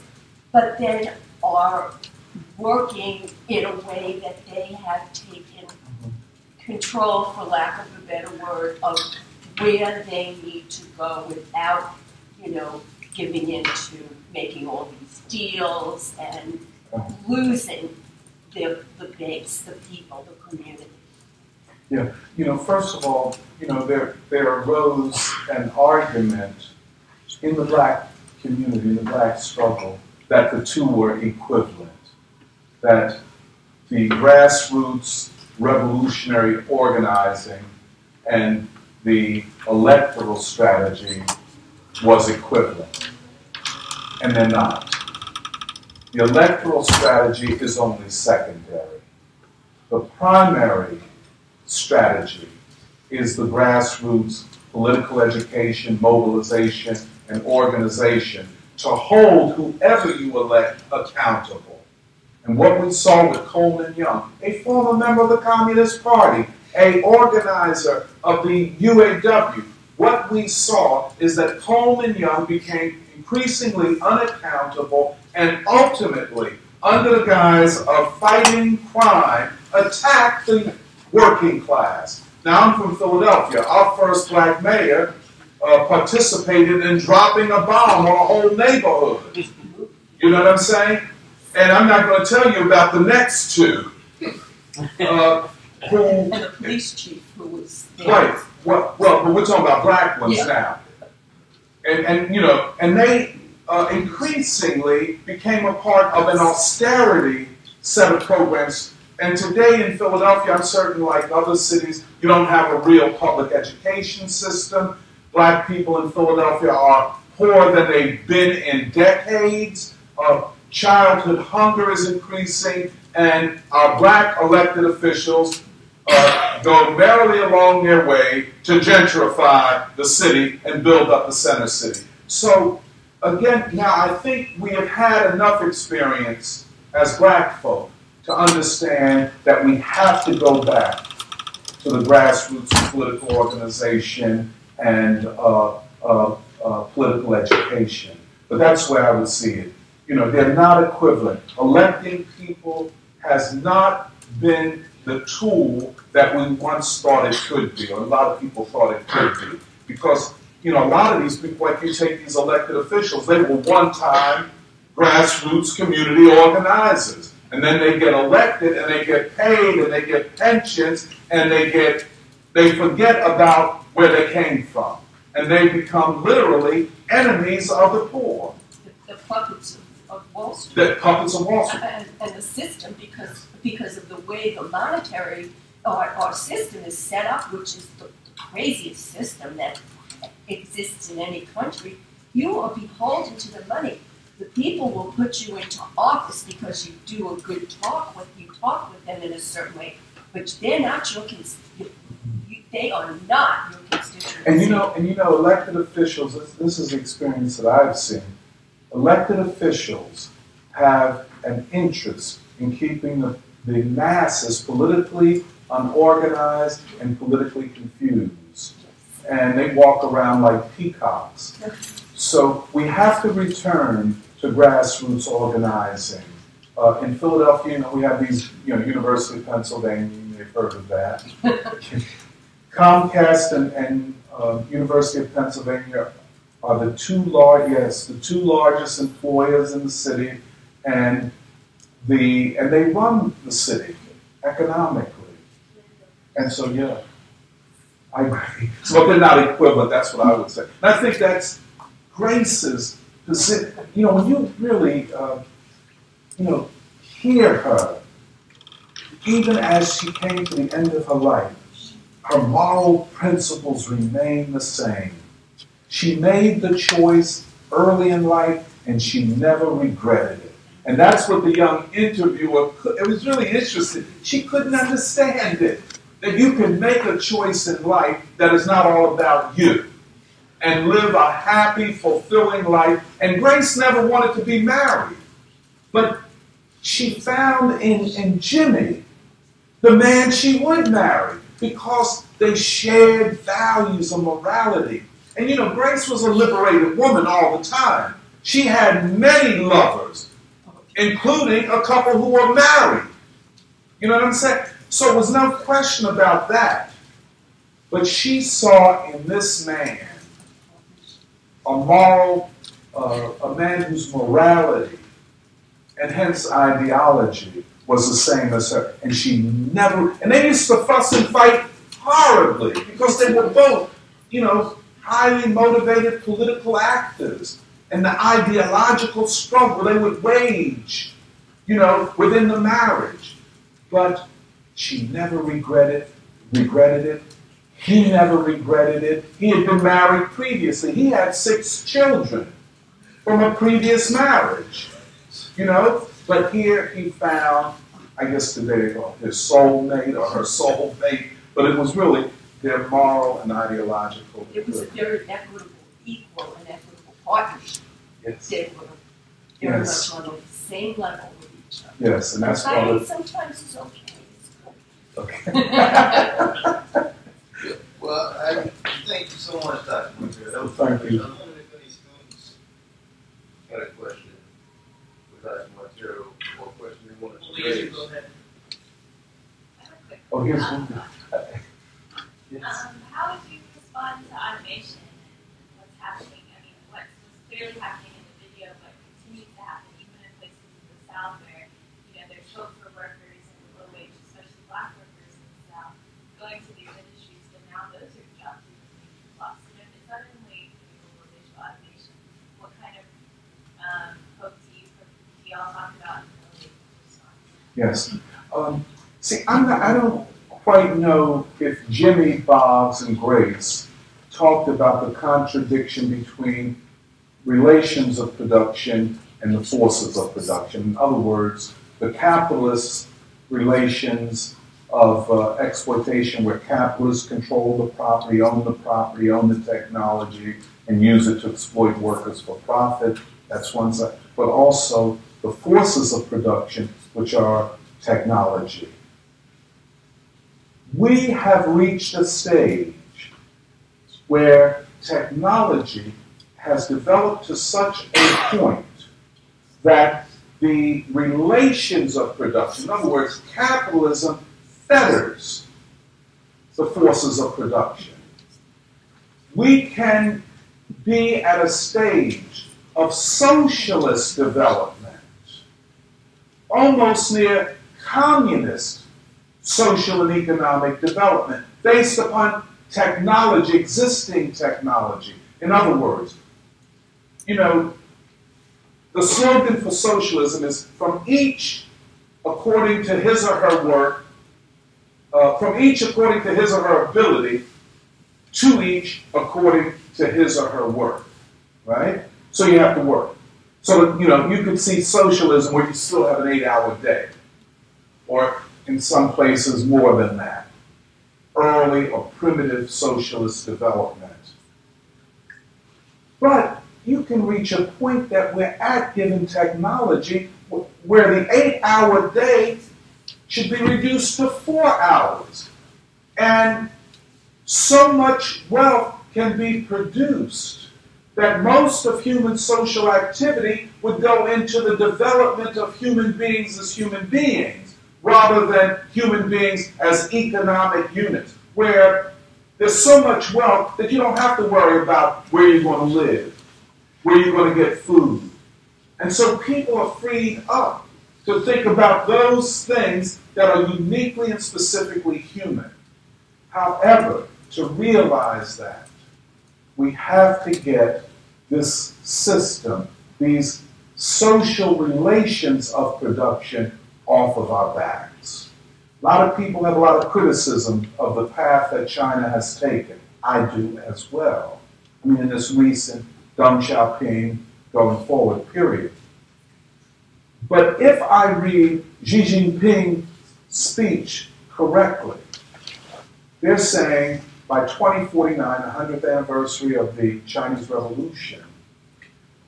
but then are working in a way that they have taken control, for lack of a better word, of where they need to go without, giving in to making all these deals and losing the base, the people, the community. Yeah, first of all, there arose an argument in the black community, the black struggle, that the two were equivalent, that the grassroots revolutionary organizing and the electoral strategy was equivalent, and they're not. The electoral strategy is only secondary. The primary strategy is the grassroots political education, mobilization, and organization to hold whoever you elect accountable. And what we saw with Coleman Young, a former member of the Communist Party, an organizer of the UAW, what we saw is that Coleman Young became increasingly unaccountable and ultimately, under the guise of fighting crime, attacked the working class. Now, I'm from Philadelphia. Our first black mayor participated in dropping a bomb on a whole neighborhood. You know what I'm saying? And I'm not going to tell you about the next two. And the police chief who was there. Right. Well, but we're talking about black ones now. And they increasingly became a part of an austerity set of programs. And today in Philadelphia, I'm certain, like other cities, you don't have a real public education system. Black people in Philadelphia are poorer than they've been in decades. Childhood hunger is increasing, and our black elected officials go merrily along their way to gentrify the city and build up the center city. So, again, now I think we have had enough experience as black folk to understand that we have to go back to the grassroots of political organization and political education. But that's where I would see it. They're not equivalent. Electing people has not been the tool that we once thought it could be, or a lot of people thought it could be. Because, a lot of these people, like you take these elected officials, they were one-time grassroots community organizers. And then they get elected, and they get paid, and they get pensions, and they forget about where they came from. And they become literally enemies of the poor. The puppets of Wall Street. The puppets of Wall Street. And the system, because of the way the monetary our system is set up, which is the craziest system that exists in any country, you are beholden to the money. The people will put you into office because you do a good talk with them in a certain way, but they're not your they are not your constituents. And elected officials, this is the experience that I've seen. Elected officials have an interest in keeping the masses politically unorganized and politically confused. And they walk around like peacocks. So we have to return to grassroots organizing. In Philadelphia, we have these, University of Pennsylvania, you've heard of that. Comcast and University of Pennsylvania are the two largest employers in the city, and they run the city economically. And so, I agree. So they're not equivalent, that's what I would say. And I think that's Grace's position. When you really, hear her, even as she came to the end of her life, her moral principles remain the same. She made the choice early in life, and she never regretted it. And that's what the young interviewer, it was really interesting. She couldn't understand it. That you can make a choice in life that is not all about you and live a happy, fulfilling life. And Grace never wanted to be married. But she found in Jimmy the man she would marry because they shared values of morality. And Grace was a liberated woman all the time. She had many lovers, including a couple who were married. You know what I'm saying? So there was no question about that. But she saw in this man a man whose morality and hence ideology was the same as her. And and they used to fuss and fight horribly because they were both, highly motivated political actors. And the ideological struggle they would wage, within the marriage. But she never regretted it. He never regretted it. He had been married previously. He had 6 children from a previous marriage, But here he found, I guess today they call it his soulmate or her soulmate, but it was really their moral and ideological. It was a very equal and equitable partnership. Yes. They were very much on the same level with each other. Yes, and that's why. Fighting sometimes is okay. Okay. Well, thank you so much, Dr. Monteiro. Thank you. I wonder if any students had a question for Dr. Monteiro or a question they wanted to raise. Go ahead. Oh, here's one. Yes. How would you respond to automation and what's happening? I mean, what's clearly happening in the video, but continues to happen even in places in the South where, there's hope for workers and low wage, especially black workers in the South, going to these industries, but now those are jobs that are being lost. It's suddenly, people will visualize Yes. See, I don't quite know if Jimmy, Boggs, and Grace talked about the contradiction between relations of production and the forces of production. In other words, the capitalist relations of exploitation where capitalists control the property, own the technology, and use it to exploit workers for profit. That's one side. But also the forces of production, which are technology. We have reached a stage where technology has developed to such a point that the relations of production, in other words, capitalism fetters the forces of production. We can be at a stage of socialist development, almost near communist social and economic development, based upon technology, existing technology. In other words, the slogan for socialism is from each according to his or her work, from each according to his or her ability, to each according to his or her work, right? So you have to work. So, you could see socialism where you still have an 8-hour day, or in some places more than that. Early or primitive socialist development. But you can reach a point that we're at, given technology, where the 8-hour day should be reduced to 4 hours. And so much wealth can be produced that most of human social activity would go into the development of human beings as human beings, rather than human beings as economic units, where there's so much wealth that you don't have to worry about where you're going to live, where you're going to get food. And so people are freed up to think about those things that are uniquely and specifically human. However, to realize that, we have to get this system, these social relations of production, off of our backs. A lot of people have a lot of criticism of the path that China has taken. I do as well. I mean, in this recent Deng Xiaoping going forward period. But if I read Xi Jinping's speech correctly, they're saying by 2049, the 100th anniversary of the Chinese Revolution,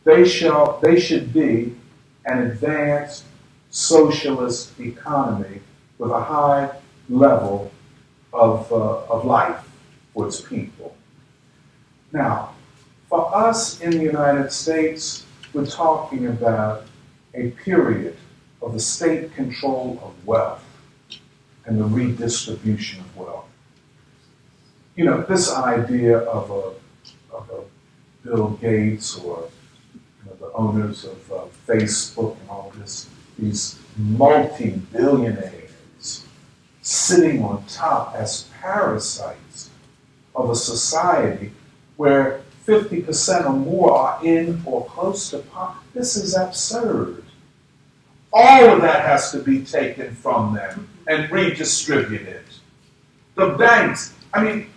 they should be an advanced socialist economy with a high level of life for its people. Now, for us in the United States, we're talking about a period of the state control of wealth and the redistribution of wealth. This idea of a Bill Gates or the owners of Facebook and all this, these multi-billionaires sitting on top as parasites of a society where 50% or more are in or close to poverty. This is absurd. All of that has to be taken from them and redistributed. The banks,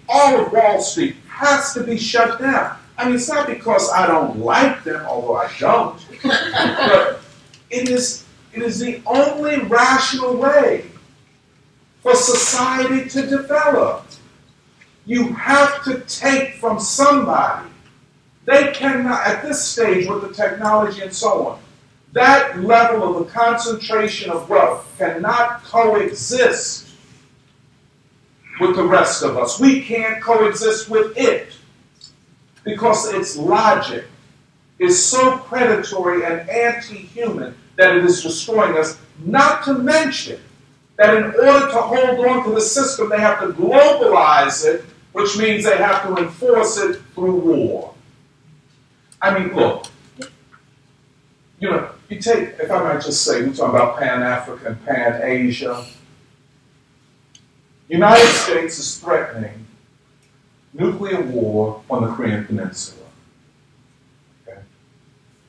all of Wall Street has to be shut down. It's not because I don't like them, although I don't, but it is the only rational way for society to develop. You have to take from somebody. They cannot, at this stage with the technology and so on, that level of the concentration of wealth cannot coexist with the rest of us. We can't coexist with it because its logic is so predatory and anti-human that it is destroying us, not to mention that in order to hold on to the system, they have to globalize it, which means they have to enforce it through war. Look, you take, if I might just say, we're talking about Pan-Africa and Pan-Asia. The United States is threatening nuclear war on the Korean Peninsula. Okay?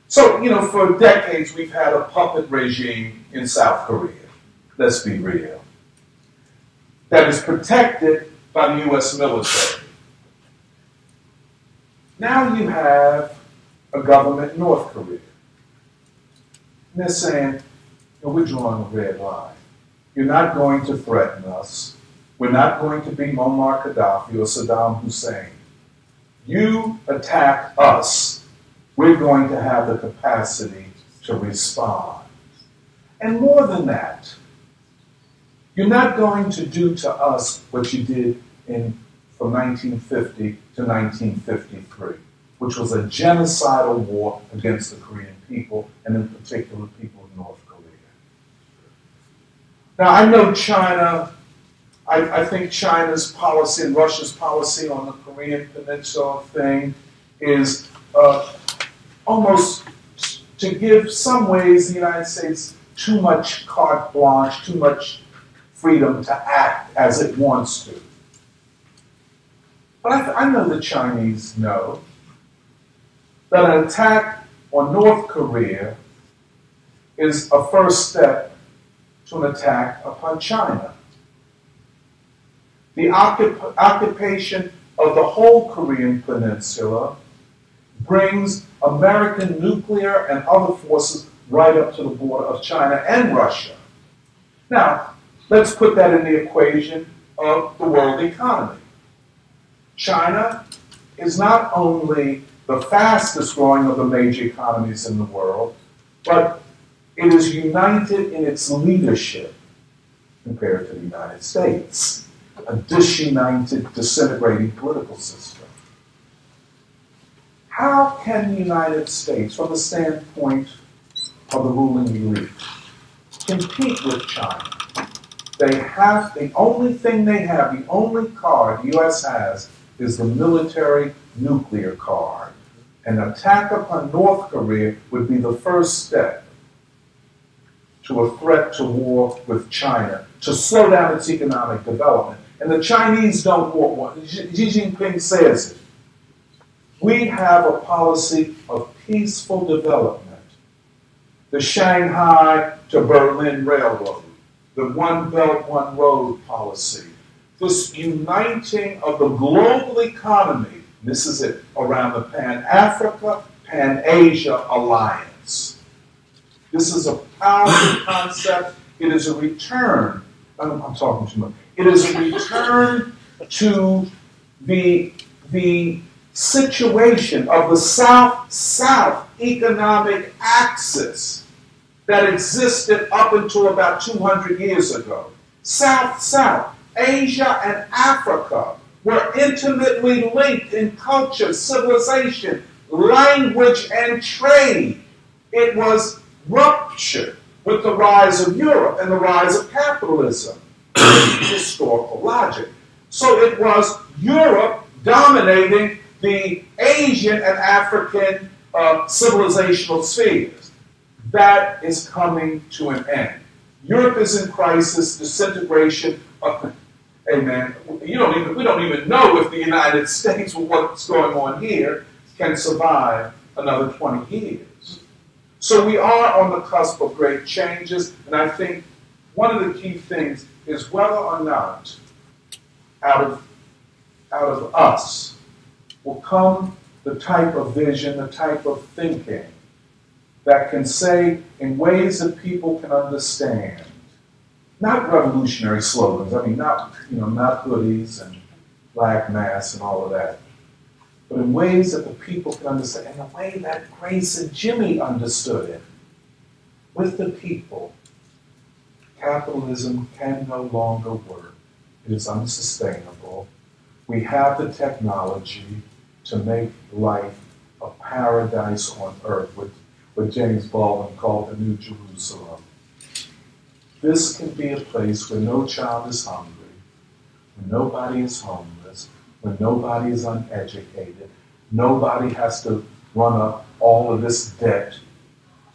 So, for decades we've had a puppet regime in South Korea. let's be real, that is protected by the U.S. military. Now you have a government in North Korea. And they're saying, we're drawing a red line. You're not going to threaten us. We're not going to be Muammar Gaddafi or Saddam Hussein. You attack us, we're going to have the capacity to respond. And more than that, you're not going to do to us what you did from 1950 to 1953, which was a genocidal war against the Korean people, and in particular people in North Korea. Now, I know China, I think China's policy and Russia's policy on the Korean Peninsula thing is almost to give some ways the United States too much carte blanche, too much freedom to act as it wants to. But I know the Chinese know that an attack on North Korea is a first step to an attack upon China. The occupation of the whole Korean Peninsula brings American nuclear and other forces right up to the border of China and Russia. Now, let's put that in the equation of the world economy. China is not only the fastest growing of the major economies in the world, but it is united in its leadership compared to the United States, a disunited, disintegrating political system. How can the United States, from the standpoint of the ruling elite, compete with China? They have, the only thing they have, the only card the U.S. has is the military nuclear card. An attack upon North Korea would be the first step to a threat to war with China, to slow down its economic development. And the Chinese don't want one. Xi Jinping says it. We have a policy of peaceful development. The Shanghai to Berlin Railroad, the One Belt, One Road policy, this uniting of the global economy, this is it, around the Pan-Africa, Pan-Asia alliance. This is a powerful concept. It is a return, I'm talking too much, it is a return to the situation of the South-South economic axis that existed up until about 200 years ago. South-South, Asia and Africa were intimately linked in culture, civilization, language, and trade. It was ruptured with the rise of Europe and the rise of capitalism. Historical logic. So it was Europe dominating the Asian and African civilizational spheres. That is coming to an end. Europe is in crisis, disintegration. Amen. We don't even know if the United States, with what's going on here, can survive another 20 years. So we are on the cusp of great changes, and I think one of the key things is whether or not out of us will come the type of vision, the type of thinking that can say in ways that people can understand, not revolutionary slogans, I mean, not hoodies and black masks and all of that, but in ways that the people can understand, in a way that Grace and Jimmy understood it. With the people, capitalism can no longer work. It is unsustainable. We have the technology to make life a paradise on earth, what James Baldwin called the New Jerusalem. This can be a place where no child is hungry, where nobody is homeless, where nobody is uneducated, nobody has to run up all of this debt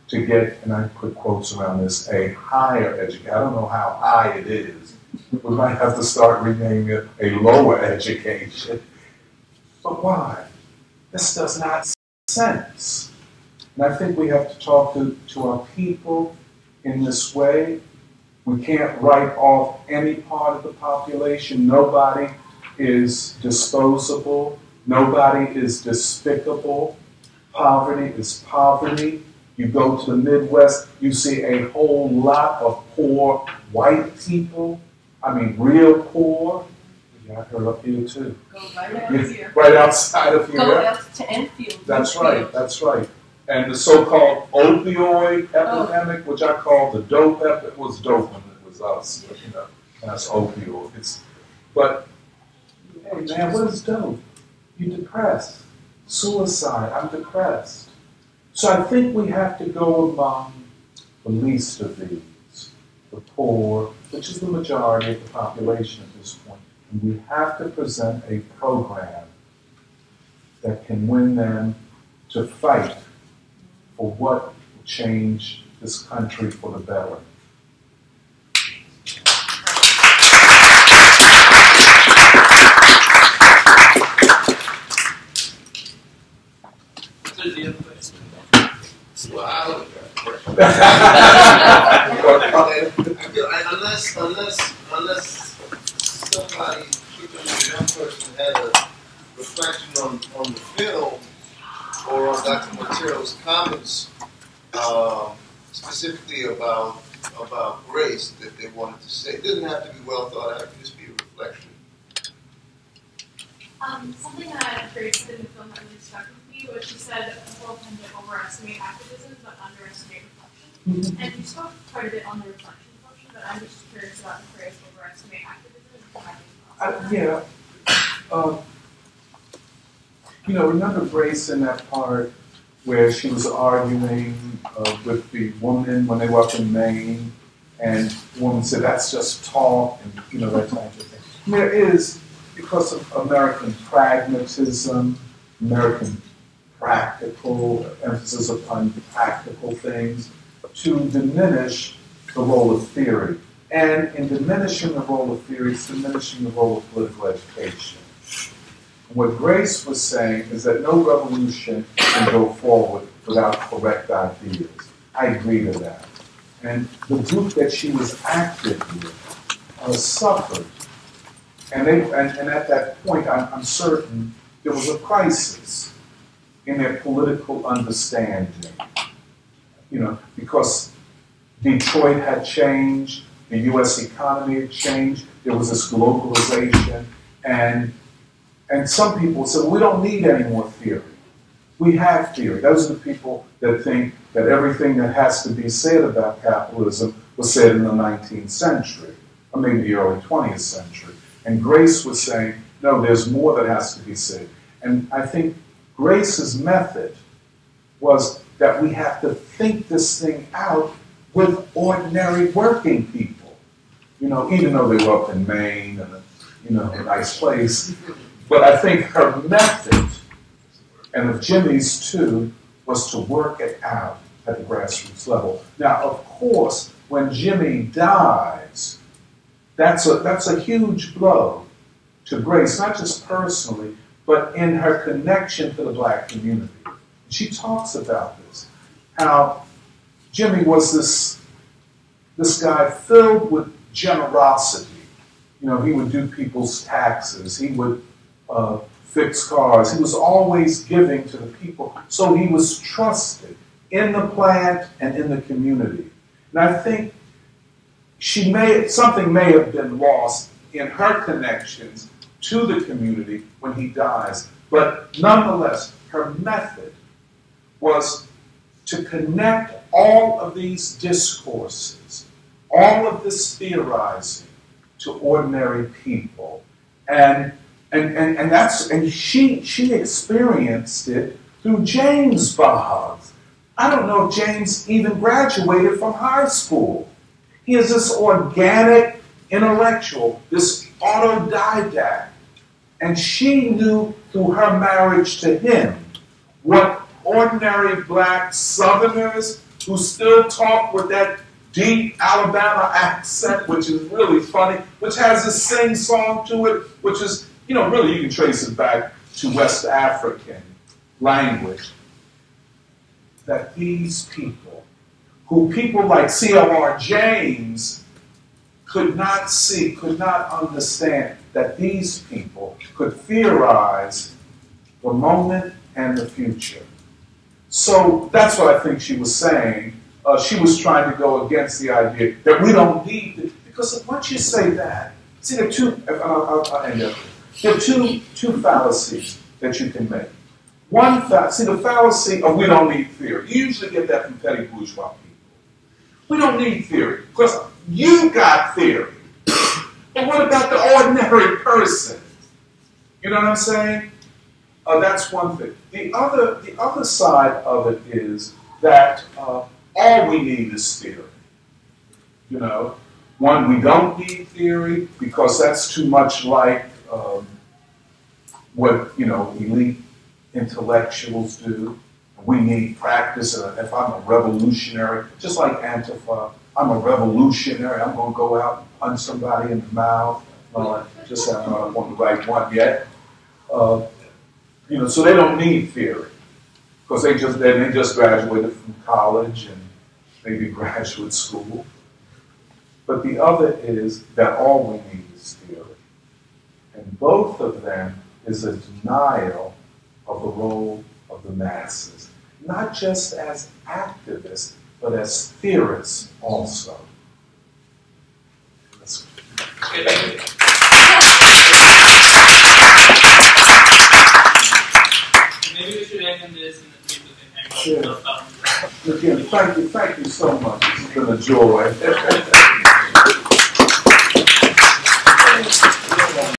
to get, and I put quotes around this, a higher education. I don't know how high it is. We might have to start renaming it a lower education. But why? This does not make sense. And I think we have to talk to our people in this way. We can't write off any part of the population. Nobody is disposable. Nobody is despicable. Poverty is poverty. You go to the Midwest, you see a whole lot of poor white people. I mean, real poor. Yeah, I heard up here too. Go right out of here. Right outside of here. Go out to Enfield. That's right, that's right. And the so-called opioid epidemic, which I call the dope epidemic, it was dope when it was us, but, you know, that's opioids. But, hey man, what is dope? You're depressed. Suicide, I'm depressed. So I think we have to go among the least of these, the poor, which is the majority of the population at this point. And we have to present a program that can win them to fight for what will change this country for the better. Wow. Unless somebody, particularly a young person, had a reflection on the film or on Dr. Monteiro's comments, specifically about race that they wanted to say. It doesn't have to be well thought out. It can just be a reflection. Something that I heard in the film that really struck with me was she said a whole tend to overestimate activism but underestimate reflection. And you spoke quite a bit on the reflection function, but I'm just curious about the phrase overestimate activism. You know, remember Grace in that part where she was arguing with the woman when they were up in Maine, and the woman said, that's just talk, and you know, that type of thing. And there is, because of American pragmatism, American practical, emphasis upon practical things, to diminish the role of theory. And in diminishing the role of theory, it's diminishing the role of political education. And what Grace was saying is that no revolution can go forward without correct ideas. I agree to that. And the group that she was active with suffered. And at that point, I'm certain there was a crisis in their political understanding. You know, because Detroit had changed, the U.S. economy had changed, there was this globalization, and some people said, well, we don't need any more theory. We have theory. Those are the people that think that everything that has to be said about capitalism was said in the 19th century, or maybe the early 20th century. And Grace was saying, no, there's more that has to be said. And I think Grace's method was that we have to think this thing out with ordinary working people. You know, even though they were up in Maine and, you know, a nice place. But I think her method, and of Jimmy's too, was to work it out at the grassroots level. Now, of course, when Jimmy dies, that's a huge blow to Grace, not just personally, but in her connection to the black community. She talks about this, how Jimmy was this guy filled with generosity. You know, he would do people's taxes. He would fix cars. He was always giving to the people. So he was trusted in the plant and in the community. And I think something may have been lost in her connections to the community when he dies. But nonetheless, her method was to connect all of these discourses, all of this theorizing to ordinary people. And she experienced it through James Boggs. I don't know if James even graduated from high school. He is this organic intellectual, this autodidact. And she knew through her marriage to him what ordinary black Southerners who still talk with that deep Alabama accent, which is really funny, which has a sing-song to it, which is, you know, really you can trace it back to West African language, that these people, who people like C.L.R. James could not see, could not understand that these people could theorize the moment and the future. So that's what I think she was saying. She was trying to go against the idea that we don't need to, because once you say that, see, there are two, I'll end up. There are two fallacies that you can make. One, see, the fallacy of we don't need theory. You usually get that from petty bourgeois people. We don't need theory. Because you got theory. But what about the ordinary person? You know what I'm saying? That's one thing. The other side of it is that all we need is theory. You know, one, we don't need theory because that's too much like what, you know, elite intellectuals do. We need practice. If I'm a revolutionary, just like Antifa, I'm a revolutionary. I'm going to go out and punch somebody in the mouth. Just I'm not on the right one yet. You know, so they don't need theory because they just graduated from college and maybe graduate school. But the other is that all we need is theory, and both of them is a denial of the role of the masses, not just as activists, but as theorists also. Maybe we should end on this and the people can hang out. Sure. Again, thank you so much. It's been a joy.